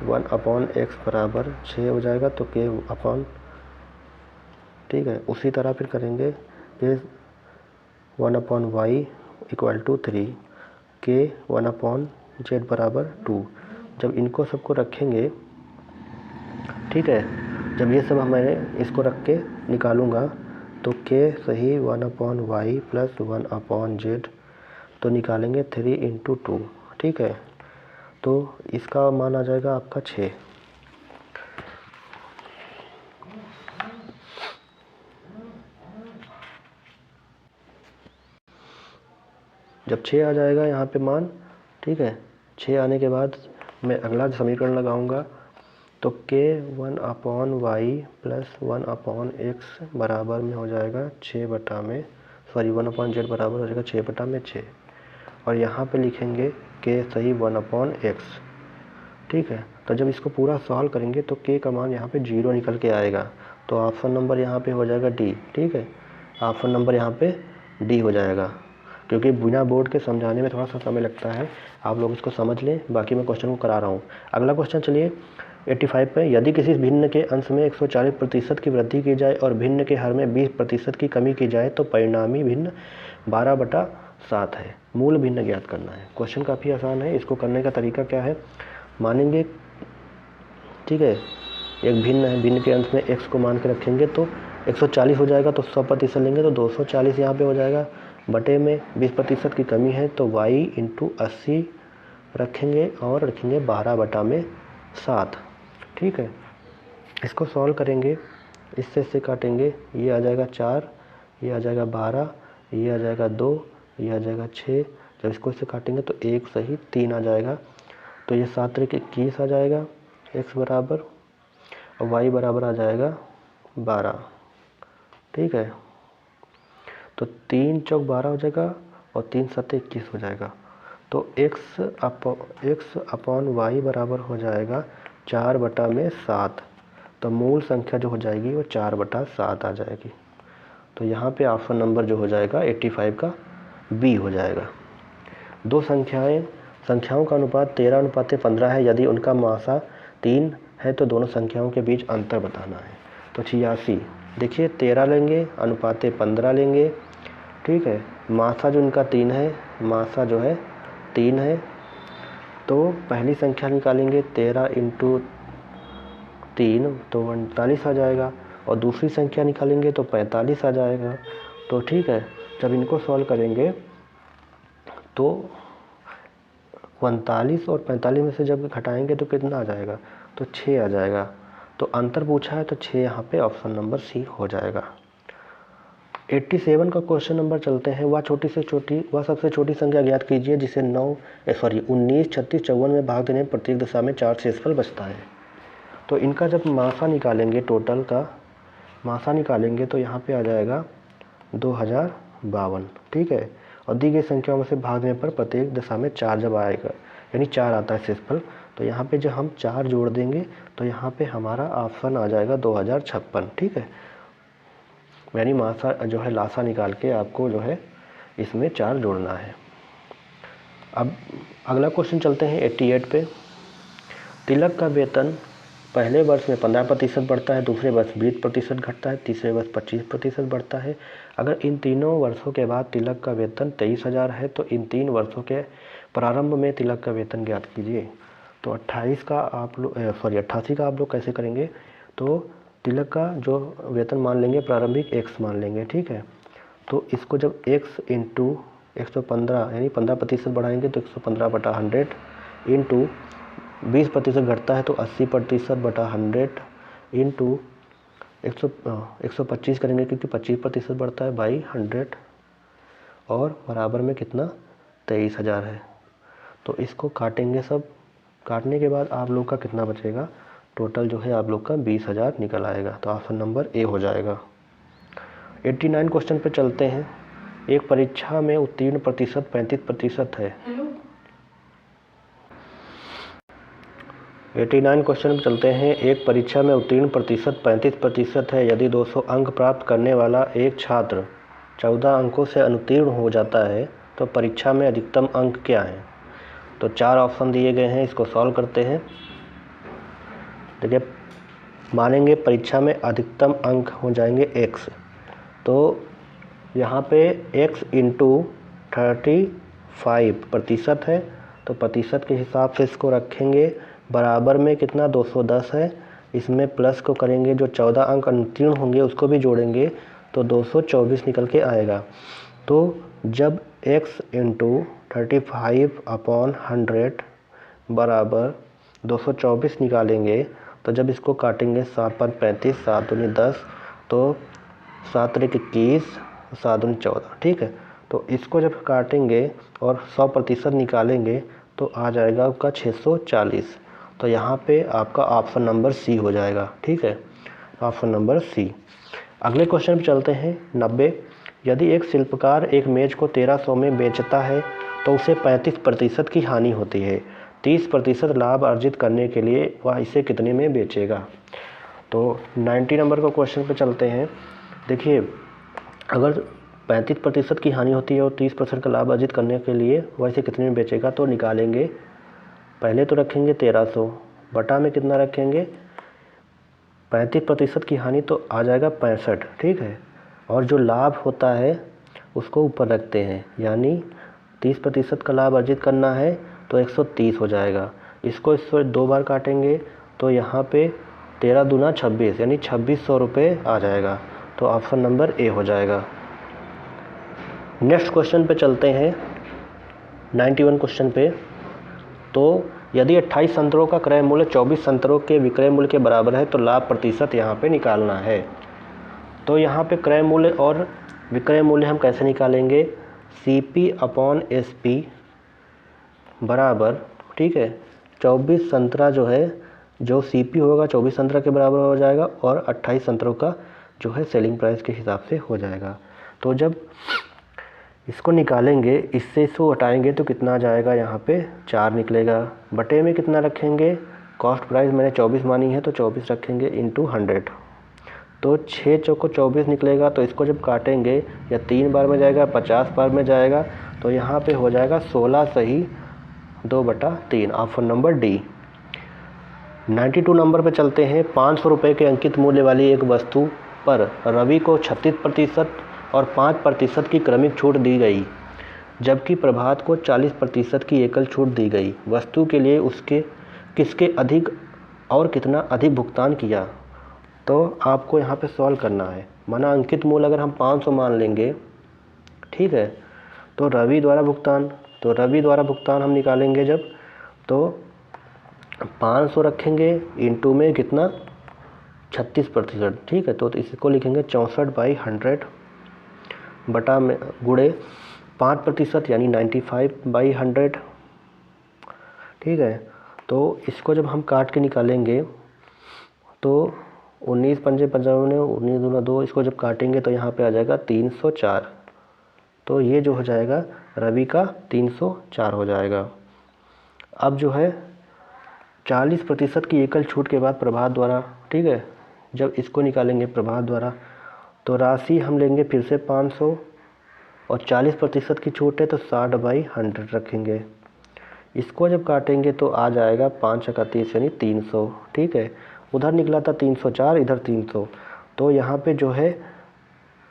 1/x बराबर 6 हो जाएगा। तो k अपॉन, ठीक है। उसी तरह फिर करेंगे, फिर 1/y equal to 3, k 1/z बराबर 2। जब इनको सबको रखेंगे, ठीक है, जब ये सब मैंने इसको रख के निकालूंगा तो k सही 1/y प्लस 1/z, तो निकालेंगे 3 इंटू 2, ठीक है। तो इसका मान आ जाएगा आपका 6। जब 6 आ जाएगा यहाँ पे मान, ठीक है, 6 आने के बाद मैं अगला समीकरण लगाऊंगा। तो k 1/y प्लस 1/x बराबर में हो जाएगा 1/z बराबर हो जाएगा 6/6। और यहाँ पे लिखेंगे k सही 1/x, ठीक है। तो जब इसको पूरा सॉल्व करेंगे तो k का मान यहाँ पे 0 निकल के आएगा। तो ऑप्शन नंबर यहाँ पे हो जाएगा डी, ठीक है। ऑप्शन नंबर यहाँ पे डी हो जाएगा, क्योंकि बिना बोर्ड के समझाने में थोड़ा सा समय लगता है। आप लोग इसको समझ लें, बाकी मैं क्वेश्चन को करा रहा हूँ। अगला क्वेश्चन चलिए 85 पे। यदि किसी भिन्न के अंश में 140% की वृद्धि की जाए और भिन्न के हर में 20% की कमी की जाए तो परिणामी भिन्न 12/7 है। मूल भिन्न ज्ञात करना है। क्वेश्चन काफ़ी आसान है। इसको करने का तरीका क्या है, मानेंगे, ठीक है, एक भिन्न है, भिन्न के अंश में x को मान के रखेंगे तो 140 हो जाएगा। तो 100% लेंगे तो 240 यहाँ पे हो जाएगा। बटे में 20% की कमी है तो y इंटू 80 रखेंगे और रखेंगे 12/7, ठीक है। इसको सॉल्व करेंगे, इससे इससे काटेंगे, ये आ जाएगा 4, ये आ जाएगा 12, ये आ जाएगा 2, ये आ जाएगा 6। जब इसको इससे काटेंगे तो 1 सही 3 आ जाएगा। तो ये 7 तरीके 21 आ जाएगा x बराबर, और y बराबर आ जाएगा 12, ठीक है। तो 3 चौक 12 हो जाएगा और 3 सत्ते 21 हो जाएगा। तो x अपॉन y बराबर हो जाएगा 4/7। तो मूल संख्या जो हो जाएगी वो 4/7 आ जाएगी। तो यहाँ पे ऑप्शन नंबर जो हो जाएगा 85 का बी हो जाएगा। दो संख्याओं का अनुपात 13:15 है। यदि उनका मासा 3 है तो दोनों संख्याओं के बीच अंतर बताना है। तो 86, देखिए 13 लेंगे, अनुपात 15 लेंगे, ठीक है। मासा जो इनका 3 है, मासा जो है 3 है, तो पहली संख्या निकालेंगे 13 इंटू 3 तो 39 आ जाएगा, और दूसरी संख्या निकालेंगे तो 45 आ जाएगा। तो ठीक है, जब इनको सॉल्व करेंगे तो 39 और 45 में से जब घटाएंगे तो कितना आ जाएगा, तो 6 आ जाएगा। तो अंतर पूछा है तो 6 यहाँ पे ऑप्शन नंबर सी हो जाएगा। 87 का क्वेश्चन नंबर चलते हैं। वह सबसे छोटी संख्या ज्ञात कीजिए जिसे 19, 36, 54 में भाग देने पर प्रत्येक दिशा में 4 शेषफल बचता है। तो इनका जब मासा निकालेंगे, टोटल का मासा निकालेंगे तो यहाँ पे आ जाएगा 2052, ठीक है। और दी गई संख्याओं में से भाग देने पर प्रत्येक दिशा में 4 जब आएगा, यानी 4 आता है शेषफल, तो यहाँ पे जब हम 4 जोड़ देंगे तो यहाँ पे हमारा ऑप्शन आ जाएगा 2056, ठीक है। यानी मासा जो है लासा निकाल के आपको जो है इसमें 4 जोड़ना है। अब अगला क्वेश्चन चलते हैं 88 पे। तिलक का वेतन पहले वर्ष में 15% बढ़ता है, दूसरे वर्ष 20% घटता है, तीसरे वर्ष 25% बढ़ता है। अगर इन तीनों वर्षों के बाद तिलक का वेतन 23,000 है तो इन 3 वर्षों के प्रारंभ में तिलक का वेतन ज्ञात कीजिए। तो 88 का आप लोग कैसे करेंगे, तो तिलक का जो वेतन मान लेंगे प्रारंभिक x मान लेंगे, ठीक है। तो इसको जब x इंटू 115 यानी 15% बढ़ाएंगे तो 115/100 इंटू 20% घटता है तो 80%/100 इंटू 125 करेंगे क्योंकि 25% बढ़ता है बाई 100 और बराबर में कितना 23,000 है। तो इसको काटेंगे, सब काटने के बाद आप लोग का कितना बचेगा, टोटल जो है आप लोग का 20,000 निकल आएगा। तो ऑप्शन नंबर ए हो जाएगा। 89 क्वेश्चन पे चलते हैं। एक परीक्षा में उत्तीर्ण प्रतिशत 35% है। 89 क्वेश्चन पे चलते हैं। एक परीक्षा में उत्तीर्ण प्रतिशत 35% है। यदि 200 अंक प्राप्त करने वाला एक छात्र 14 अंकों से अनुत्तीर्ण हो जाता है तो परीक्षा में अधिकतम अंक क्या है। तो 4 ऑप्शन दिए गए हैं, इसको सॉल्व करते हैं। देखिए, मानेंगे परीक्षा में अधिकतम अंक हो जाएंगे x, तो यहाँ पे x इंटू 35% है, तो प्रतिशत के हिसाब से इसको रखेंगे। बराबर में कितना 210 है, इसमें प्लस को करेंगे, जो 14 अंक अनुत्तीर्ण होंगे उसको भी जोड़ेंगे तो 224 निकल के आएगा। तो जब x इंटू 35/100 बराबर 224 निकालेंगे तो जब इसको काटेंगे 7 पर 35, 7 दूनी 10, तो 7 त्रिक 21, 7 दूनी 14, ठीक है। तो इसको जब काटेंगे और 100% निकालेंगे तो आ जाएगा आपका 640। तो यहाँ पे आपका ऑप्शन नंबर सी हो जाएगा, ठीक है, ऑप्शन नंबर सी। अगले क्वेश्चन पे चलते हैं 90। यदि एक शिल्पकार एक मेज को 1300 में बेचता है तो उसे 35% की हानि होती है। 30% लाभ अर्जित करने के लिए वह इसे कितने में बेचेगा। तो 90 नंबर का क्वेश्चन पे चलते हैं। देखिए, अगर 35% की हानि होती है और 30% का लाभ अर्जित करने के लिए वह इसे कितने में बेचेगा, तो निकालेंगे। पहले तो रखेंगे 1300, बटा में कितना रखेंगे 35% की हानि, तो आ जाएगा 65, ठीक है। और जो लाभ होता है उसको ऊपर रखते हैं, यानी 30% का लाभ अर्जित करना है तो 130 हो जाएगा। इसको 2 बार काटेंगे तो यहाँ पे 13 दूना 26 यानी 2600 रुपये आ जाएगा। तो ऑप्शन नंबर ए हो जाएगा। नेक्स्ट क्वेश्चन पे चलते हैं 91 क्वेश्चन पे। तो यदि 28 संतरों का क्रय मूल्य 24 संतरों के विक्रय मूल्य के बराबर है तो लाभ प्रतिशत यहाँ पे निकालना है। तो यहाँ पे क्रय मूल्य और विक्रय मूल्य हम कैसे निकालेंगे, CP/SP बराबर, ठीक है, 24 संतरा जो है, जो CP होगा 24 संतरा के बराबर हो जाएगा और 28 संतरों का जो है सेलिंग प्राइस के हिसाब से हो जाएगा। तो जब इसको निकालेंगे, इससे इसको हटाएंगे तो कितना आ जाएगा, यहाँ पे 4 निकलेगा। बटे में कितना रखेंगे, कॉस्ट प्राइस मैंने 24 मानी है तो 24 रखेंगे इंटू 100, तो 6 चौको 24 निकलेगा। तो इसको जब काटेंगे या 3 बार में जाएगा 50 बार में जाएगा, तो यहाँ पे हो जाएगा 16 सही 2/3, ऑप्शन नंबर डी। 92 नंबर पे चलते हैं। 500 रुपये के अंकित मूल्य वाली एक वस्तु पर रवि को 36% और 5% की क्रमिक छूट दी गई, जबकि प्रभात को 40% की एकल छूट दी गई। वस्तु के लिए उसके किसके अधिक और कितना अधिक भुगतान किया। तो आपको यहाँ पे सॉल्व करना है। माना अंकित मूल्य अगर हम 500 मान लेंगे, ठीक है, तो रवि द्वारा भुगतान हम निकालेंगे जब, तो 500 रखेंगे इंटू में कितना 36%, ठीक है। तो इसको लिखेंगे 64/100 बटा में गुणे 5% यानी 95/100, ठीक है। तो इसको जब हम काट के निकालेंगे तो 19 पंजे 55, 19 दूना 2, इसको जब काटेंगे तो यहाँ पे आ जाएगा 304। तो ये जो हो जाएगा रवि का 304 हो जाएगा। अब जो है 40% की एकल छूट के बाद प्रभात द्वारा, ठीक है, जब इसको निकालेंगे प्रभात द्वारा तो राशि हम लेंगे फिर से 500 और 40% की छूट है तो 60/100 रखेंगे। इसको जब काटेंगे तो आ जाएगा 5×30 यानी 300, ठीक है। उधर निकला था 304, इधर 300, तो यहाँ पे जो है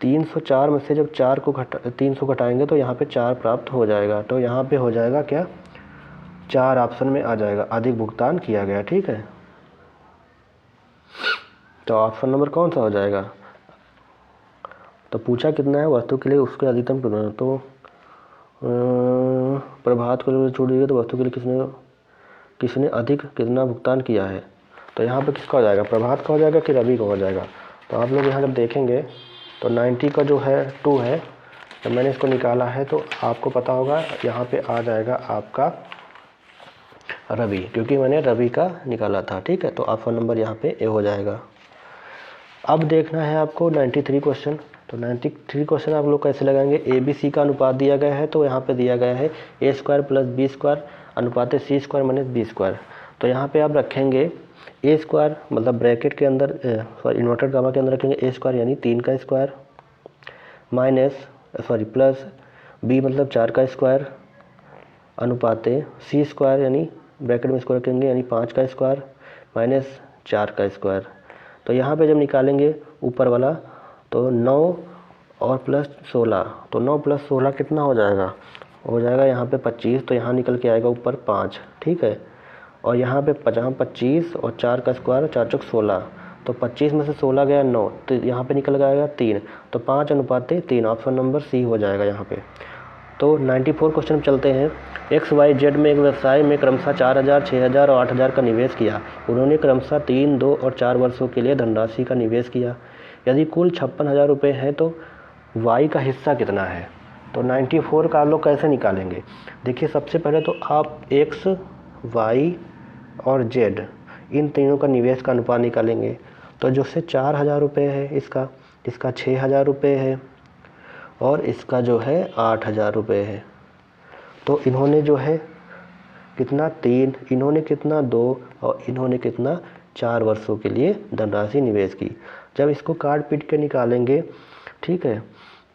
304 में से जब 300 घटाएंगे तो यहाँ पे 4 प्राप्त हो जाएगा। तो यहाँ पे हो जाएगा क्या, 4 ऑप्शन में आ जाएगा, अधिक भुगतान किया गया, ठीक है। तो ऑप्शन नंबर कौन सा हो जाएगा? तो पूछा कितना है वस्तु के लिए उसके अधिकतम कितना, तो प्रभात को छूट दी गई तो वस्तु के लिए किसने अधिक कितना भुगतान किया है। तो यहाँ पे किसका हो जाएगा, प्रभात का हो जाएगा कि रवि का हो जाएगा। तो आप लोग यहाँ जब देखेंगे तो 90 का जो है 2 है, जब मैंने इसको निकाला है तो आपको पता होगा यहाँ पे आ जाएगा आपका रवि, क्योंकि मैंने रवि का निकाला था, ठीक है। तो ऑप्शन नंबर यहाँ पे ए हो जाएगा। अब देखना है आपको 93 क्वेश्चन। तो 93 क्वेश्चन आप लोग कैसे लगाएंगे, ABC का अनुपात दिया गया है तो यहाँ पे दिया गया है A² + B² अनुपात C² - B²। तो यहाँ पे आप रखेंगे A² मतलब ब्रैकेट के अंदर इन्वर्टेड गामा के अंदर रखेंगे A² यानी 3 का स्क्वायर प्लस B मतलब 4 का स्क्वायर अनुपात C² यानी ब्रैकेट में इसको रखेंगे यानी 5 का स्क्वायर माइनस 4 का स्क्वायर। तो यहाँ पे जब निकालेंगे ऊपर वाला तो 9 और प्लस 16, तो 9 + 16 कितना हो जाएगा, हो जाएगा यहाँ पे 25, तो यहाँ निकल के आएगा ऊपर 5, ठीक है। और यहाँ पे 25 और 4 का स्क्वायर 4 × 16, तो 25 में से 16 गया 9, तो यहाँ पे निकल आएगा 3, तो 5:3, ऑप्शन नंबर सी हो जाएगा यहाँ पे। तो 94 क्वेश्चन में चलते हैं। XYZ में एक व्यवसाय में क्रमशः 4000, 6000 और 8000 का निवेश किया। उन्होंने क्रमशः 3, 2 और 4 वर्षों के लिए धनराशि का निवेश किया। यदि कुल 56,000 रुपये हैं तो Y का हिस्सा कितना है। तो 94 का आप लोग कैसे निकालेंगे, देखिए सबसे पहले तो आप X, Y और Z इन तीनों का निवेश का अनुपात निकालेंगे। तो जो से 4000 रुपये है इसका 6000 रुपये है और इसका जो है 8000 रुपये है। तो इन्होंने जो है कितना 3, इन्होंने कितना 2 और इन्होंने कितना 4 वर्षों के लिए धनराशि निवेश की। जब इसको काट पीट के निकालेंगे, ठीक है,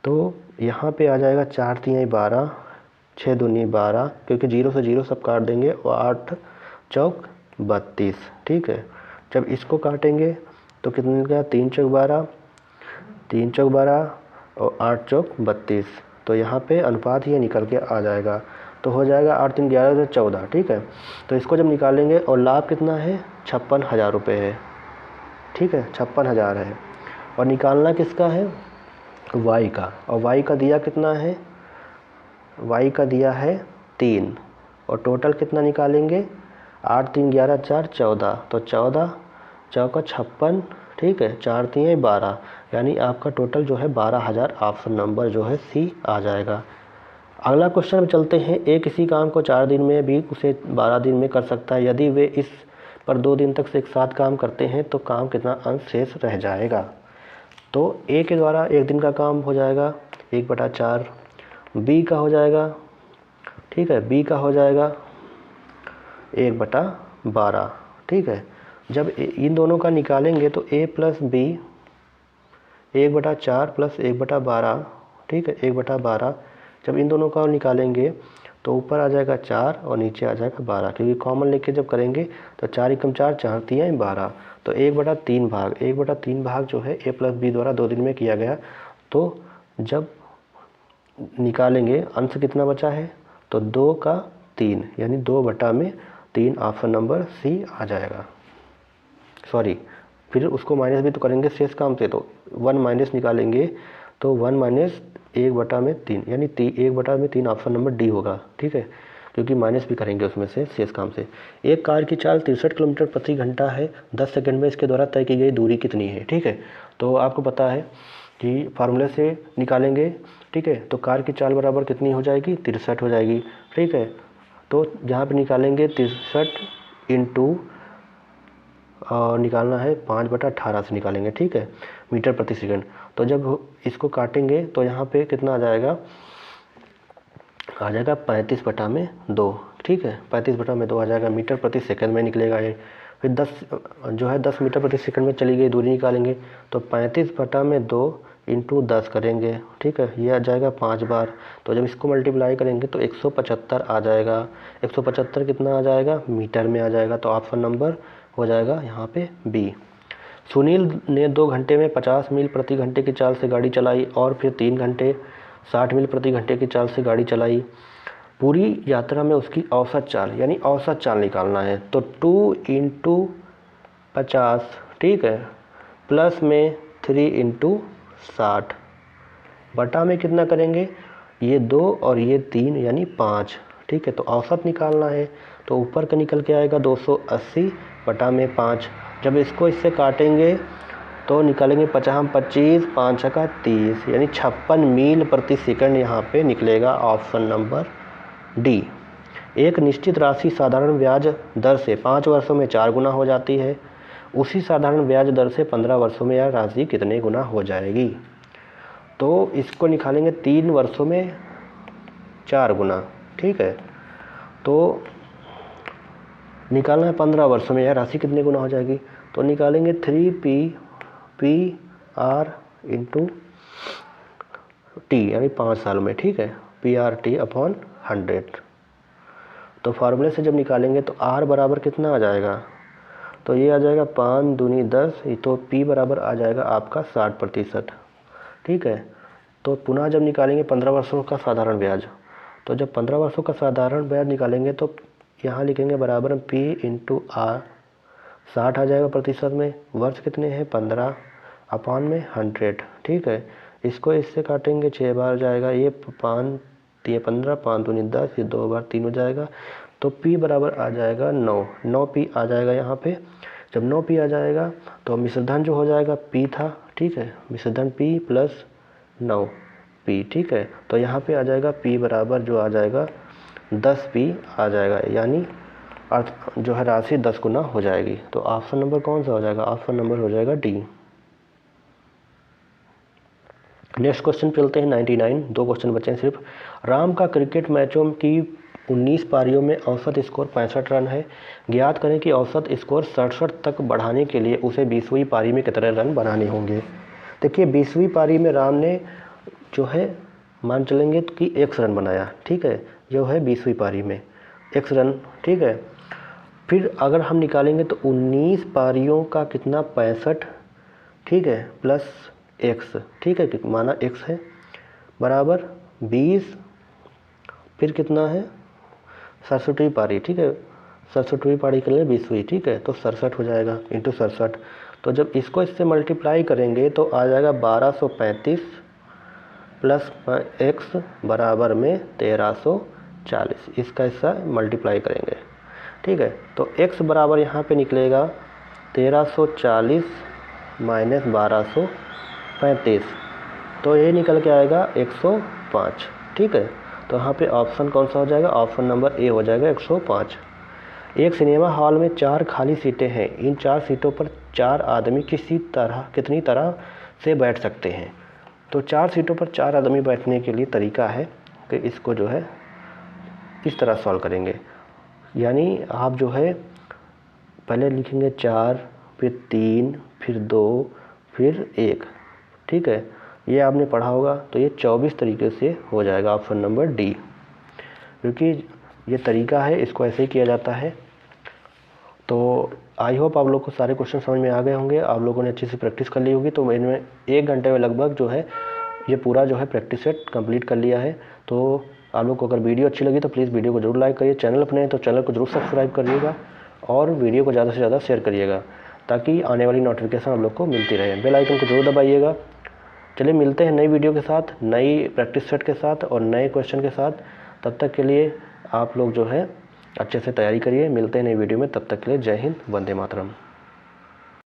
तो यहाँ पे आ जाएगा 4 × 3 = 12, 6 × 2 = 12, क्योंकि 0 से 0 सब काट देंगे और 8 × 4 = 32, ठीक है। जब इसको काटेंगे तो कितने का 3 × 12, 3 × 12 और 8 × 32, तो यहाँ पे अनुपात ये निकल के आ जाएगा। तो हो जाएगा 8 × 3 = 11, 14, ठीक है। तो इसको जब निकालेंगे और लाभ कितना है 56,000 रुपये है, ठीक है, 56,000 है। और निकालना किसका है, Y का, और Y का दिया कितना है, Y का दिया है 3, और टोटल कितना निकालेंगे 8 × 3 = 11, 4 = 14, तो 14 × 56, ठीक है, 4 × 3 = 12, यानी आपका टोटल जो है 12,000, ऑप्शन नंबर जो है सी आ जाएगा। अगला क्वेश्चन में चलते हैं। एक किसी काम को 4 दिन में भी उसे 12 दिन में कर सकता है। यदि वे इस पर 2 दिन तक से एक साथ काम करते हैं तो काम कितना अंश शेष रह जाएगा। तो ए के द्वारा 1 दिन का काम हो जाएगा 1/4, बी का हो जाएगा, ठीक है, बी का हो जाएगा 1/12, ठीक है। जब इन दोनों का निकालेंगे तो a + b 1/4 + 1/12, ठीक है, 1/12। जब इन दोनों का निकालेंगे तो ऊपर आ जाएगा 4 और नीचे आ जाएगा 12, क्योंकि कॉमन लेके जब करेंगे तो 4 × 4 = 4, 3 = 12, तो 1/3 भाग, 1/3 भाग जो है a + b द्वारा 2 दिन में किया गया। तो जब निकालेंगे अंश कितना बचा है, तो 2 का 3 यानी 2/3, ऑप्शन नंबर सी आ जाएगा। सॉरी, फिर उसको माइनस भी तो करेंगे शेष काम से, तो 1 माइनस निकालेंगे तो 1 - 1/3 यानी 1/3, ऑप्शन नंबर डी होगा, ठीक है, क्योंकि माइनस भी करेंगे उसमें से शेष काम से। एक कार की चाल 63 किलोमीटर प्रति घंटा है, 10 सेकंड में इसके द्वारा तय की गई दूरी कितनी है, ठीक है। तो आपको पता है कि फार्मूले से निकालेंगे, ठीक है। तो कार की चाल बराबर कितनी हो जाएगी, 63 हो जाएगी, ठीक है। तो जहाँ पे निकालेंगे 63 इंटू निकालना है 5/18 से निकालेंगे, ठीक है, मीटर प्रति सेकंड। तो जब इसको काटेंगे तो यहाँ पे कितना आ जाएगा 35/2, ठीक है, 35/2 आ जाएगा, मीटर प्रति सेकंड में निकलेगा ये। फिर 10 मीटर प्रति सेकंड में चली गई दूरी निकालेंगे, तो 35/2 इंटू 10 करेंगे, ठीक है, ये आ जाएगा 5 बार। तो जब इसको मल्टीप्लाई करेंगे तो 175 आ जाएगा। 175 कितना आ जाएगा, मीटर में आ जाएगा। तो ऑप्शन नंबर हो जाएगा यहाँ पे बी। सुनील ने 2 घंटे में 50 मील प्रति घंटे की चाल से गाड़ी चलाई और फिर 3 घंटे 60 मील प्रति घंटे की चाल से गाड़ी चलाई। पूरी यात्रा में उसकी औसत चाल, यानी औसत चाल निकालना है। तो 2 इंटू 50, ठीक है, प्लस में 3 इंटू 60, बटा में कितना करेंगे, ये 2 और ये 3 यानी 5, ठीक है। तो औसत निकालना है, तो ऊपर का निकल के आएगा 280 बटा में 5। जब इसको इससे काटेंगे तो निकालेंगे 50 25 5 का 30, यानी 56 मील प्रति सेकंड यहाँ पे निकलेगा। Option number D. एक निश्चित राशि साधारण ब्याज दर से 5 वर्षों में 4 गुना हो जाती है, उसी साधारण ब्याज दर से 15 वर्षों में यह राशि कितने गुना हो जाएगी। तो इसको निकालेंगे 3 वर्षों में 4 गुना, ठीक है। तो निकालना है 15 वर्षों में यह राशि कितने गुना हो जाएगी। तो निकालेंगे 3p/r इंटू टी, यानी 5 साल में, ठीक है, PRT/100। तो फार्मूले से जब निकालेंगे तो r बराबर कितना आ जाएगा, तो ये आ जाएगा 5 दूनी 10, तो p बराबर आ जाएगा आपका 60%, ठीक है। तो पुनः जब निकालेंगे 15 वर्षों का साधारण ब्याज, तो जब 15 वर्षों का साधारण ब्याज निकालेंगे तो यहाँ लिखेंगे बराबर p इंटू r, 60 आ जाएगा प्रतिशत में, वर्ष कितने हैं 15 अपॉन में 100, ठीक है। इसको इससे काटेंगे 6 बार जाएगा, ये 5 15 5 दूनी 10, ये 2 बार 3 हो जाएगा। तो p बराबर आ जाएगा 9p आ जाएगा यहाँ पे। जब 9p आ जाएगा तो मिश्रधन जो हो जाएगा p था, ठीक है, मिश्रधन p प्लस 9p, ठीक है। तो यहाँ पे आ जाएगा p बराबर जो आ जाएगा 10p आ जाएगा, यानी अर्थ जो है राशि 10 गुना हो जाएगी। तो ऑप्शन नंबर कौन सा हो जाएगा, ऑप्शन नंबर हो जाएगा डी। नेक्स्ट क्वेश्चन चलते हैं 99, 2 क्वेश्चन बचे हैं सिर्फ। राम का क्रिकेट मैचों की 19 पारियों में औसत स्कोर 65 रन है। ज्ञात करें कि औसत स्कोर 67 तक बढ़ाने के लिए उसे 20वीं पारी में कितने रन बनाने होंगे। देखिए 20वीं पारी में राम ने जो है मान चलेंगे कि 100 रन बनाया, ठीक है, जो है 20वीं पारी में 100 रन, ठीक है। फिर अगर हम निकालेंगे तो 19 पारियों का कितना 65, ठीक है, प्लस x, ठीक है, माना x है बराबर 20, फिर कितना है 67वीं पारी, ठीक है, 67वीं पारी के लिए 20वीं, ठीक है, तो 67 हो जाएगा इंटू 67। तो जब इसको इससे मल्टीप्लाई करेंगे तो आ जाएगा 1235 प्लस x बराबर में 1340, इसका हिस्सा मल्टीप्लाई करेंगे, ठीक है। तो x बराबर यहाँ पे निकलेगा 1340 माइनस 1235, तो ये निकल के आएगा 105, ठीक है। तो यहाँ पे ऑप्शन कौन सा हो जाएगा, ऑप्शन नंबर ए हो जाएगा 105। एक सिनेमा हॉल में 4 खाली सीटें हैं, इन 4 सीटों पर 4 आदमी कितनी तरह से बैठ सकते हैं। तो 4 सीटों पर 4 आदमी बैठने के लिए तरीका है कि इसको जो है इस तरह सॉल्व करेंगे, यानी आप जो है पहले लिखेंगे 4, फिर 3, फिर 2, फिर 1, ठीक है, ये आपने पढ़ा होगा। तो ये 24 तरीके से हो जाएगा ऑप्शन नंबर डी, क्योंकि ये तरीका है, इसको ऐसे ही किया जाता है। तो आई होप आप लोग को सारे क्वेश्चन समझ में आ गए होंगे, आप लोगों ने अच्छी से प्रैक्टिस कर ली होगी। तो मैंने 1 घंटे में लगभग जो है ये पूरा जो है प्रैक्टिस सेट कंप्लीट कर लिया है। तो आप लोग को अगर वीडियो अच्छी लगी तो प्लीज़ वीडियो को जरूर लाइक करिए, चैनल अपने हैं तो चैनल को जरूर सब्सक्राइब करिएगा और वीडियो को ज़्यादा से ज़्यादा शेयर करिएगा, ताकि आने वाली नोटिफिकेशन आप लोग को मिलती रहे। बेल आइकन को जरूर दबाइएगा। चलिए मिलते हैं नई वीडियो के साथ, नई प्रैक्टिस सेट के साथ और नए क्वेश्चन के साथ। तब तक के लिए आप लोग जो है अच्छे से तैयारी करिए। मिलते हैं नई वीडियो में, तब तक के लिए जय हिंद, वंदे मातरम।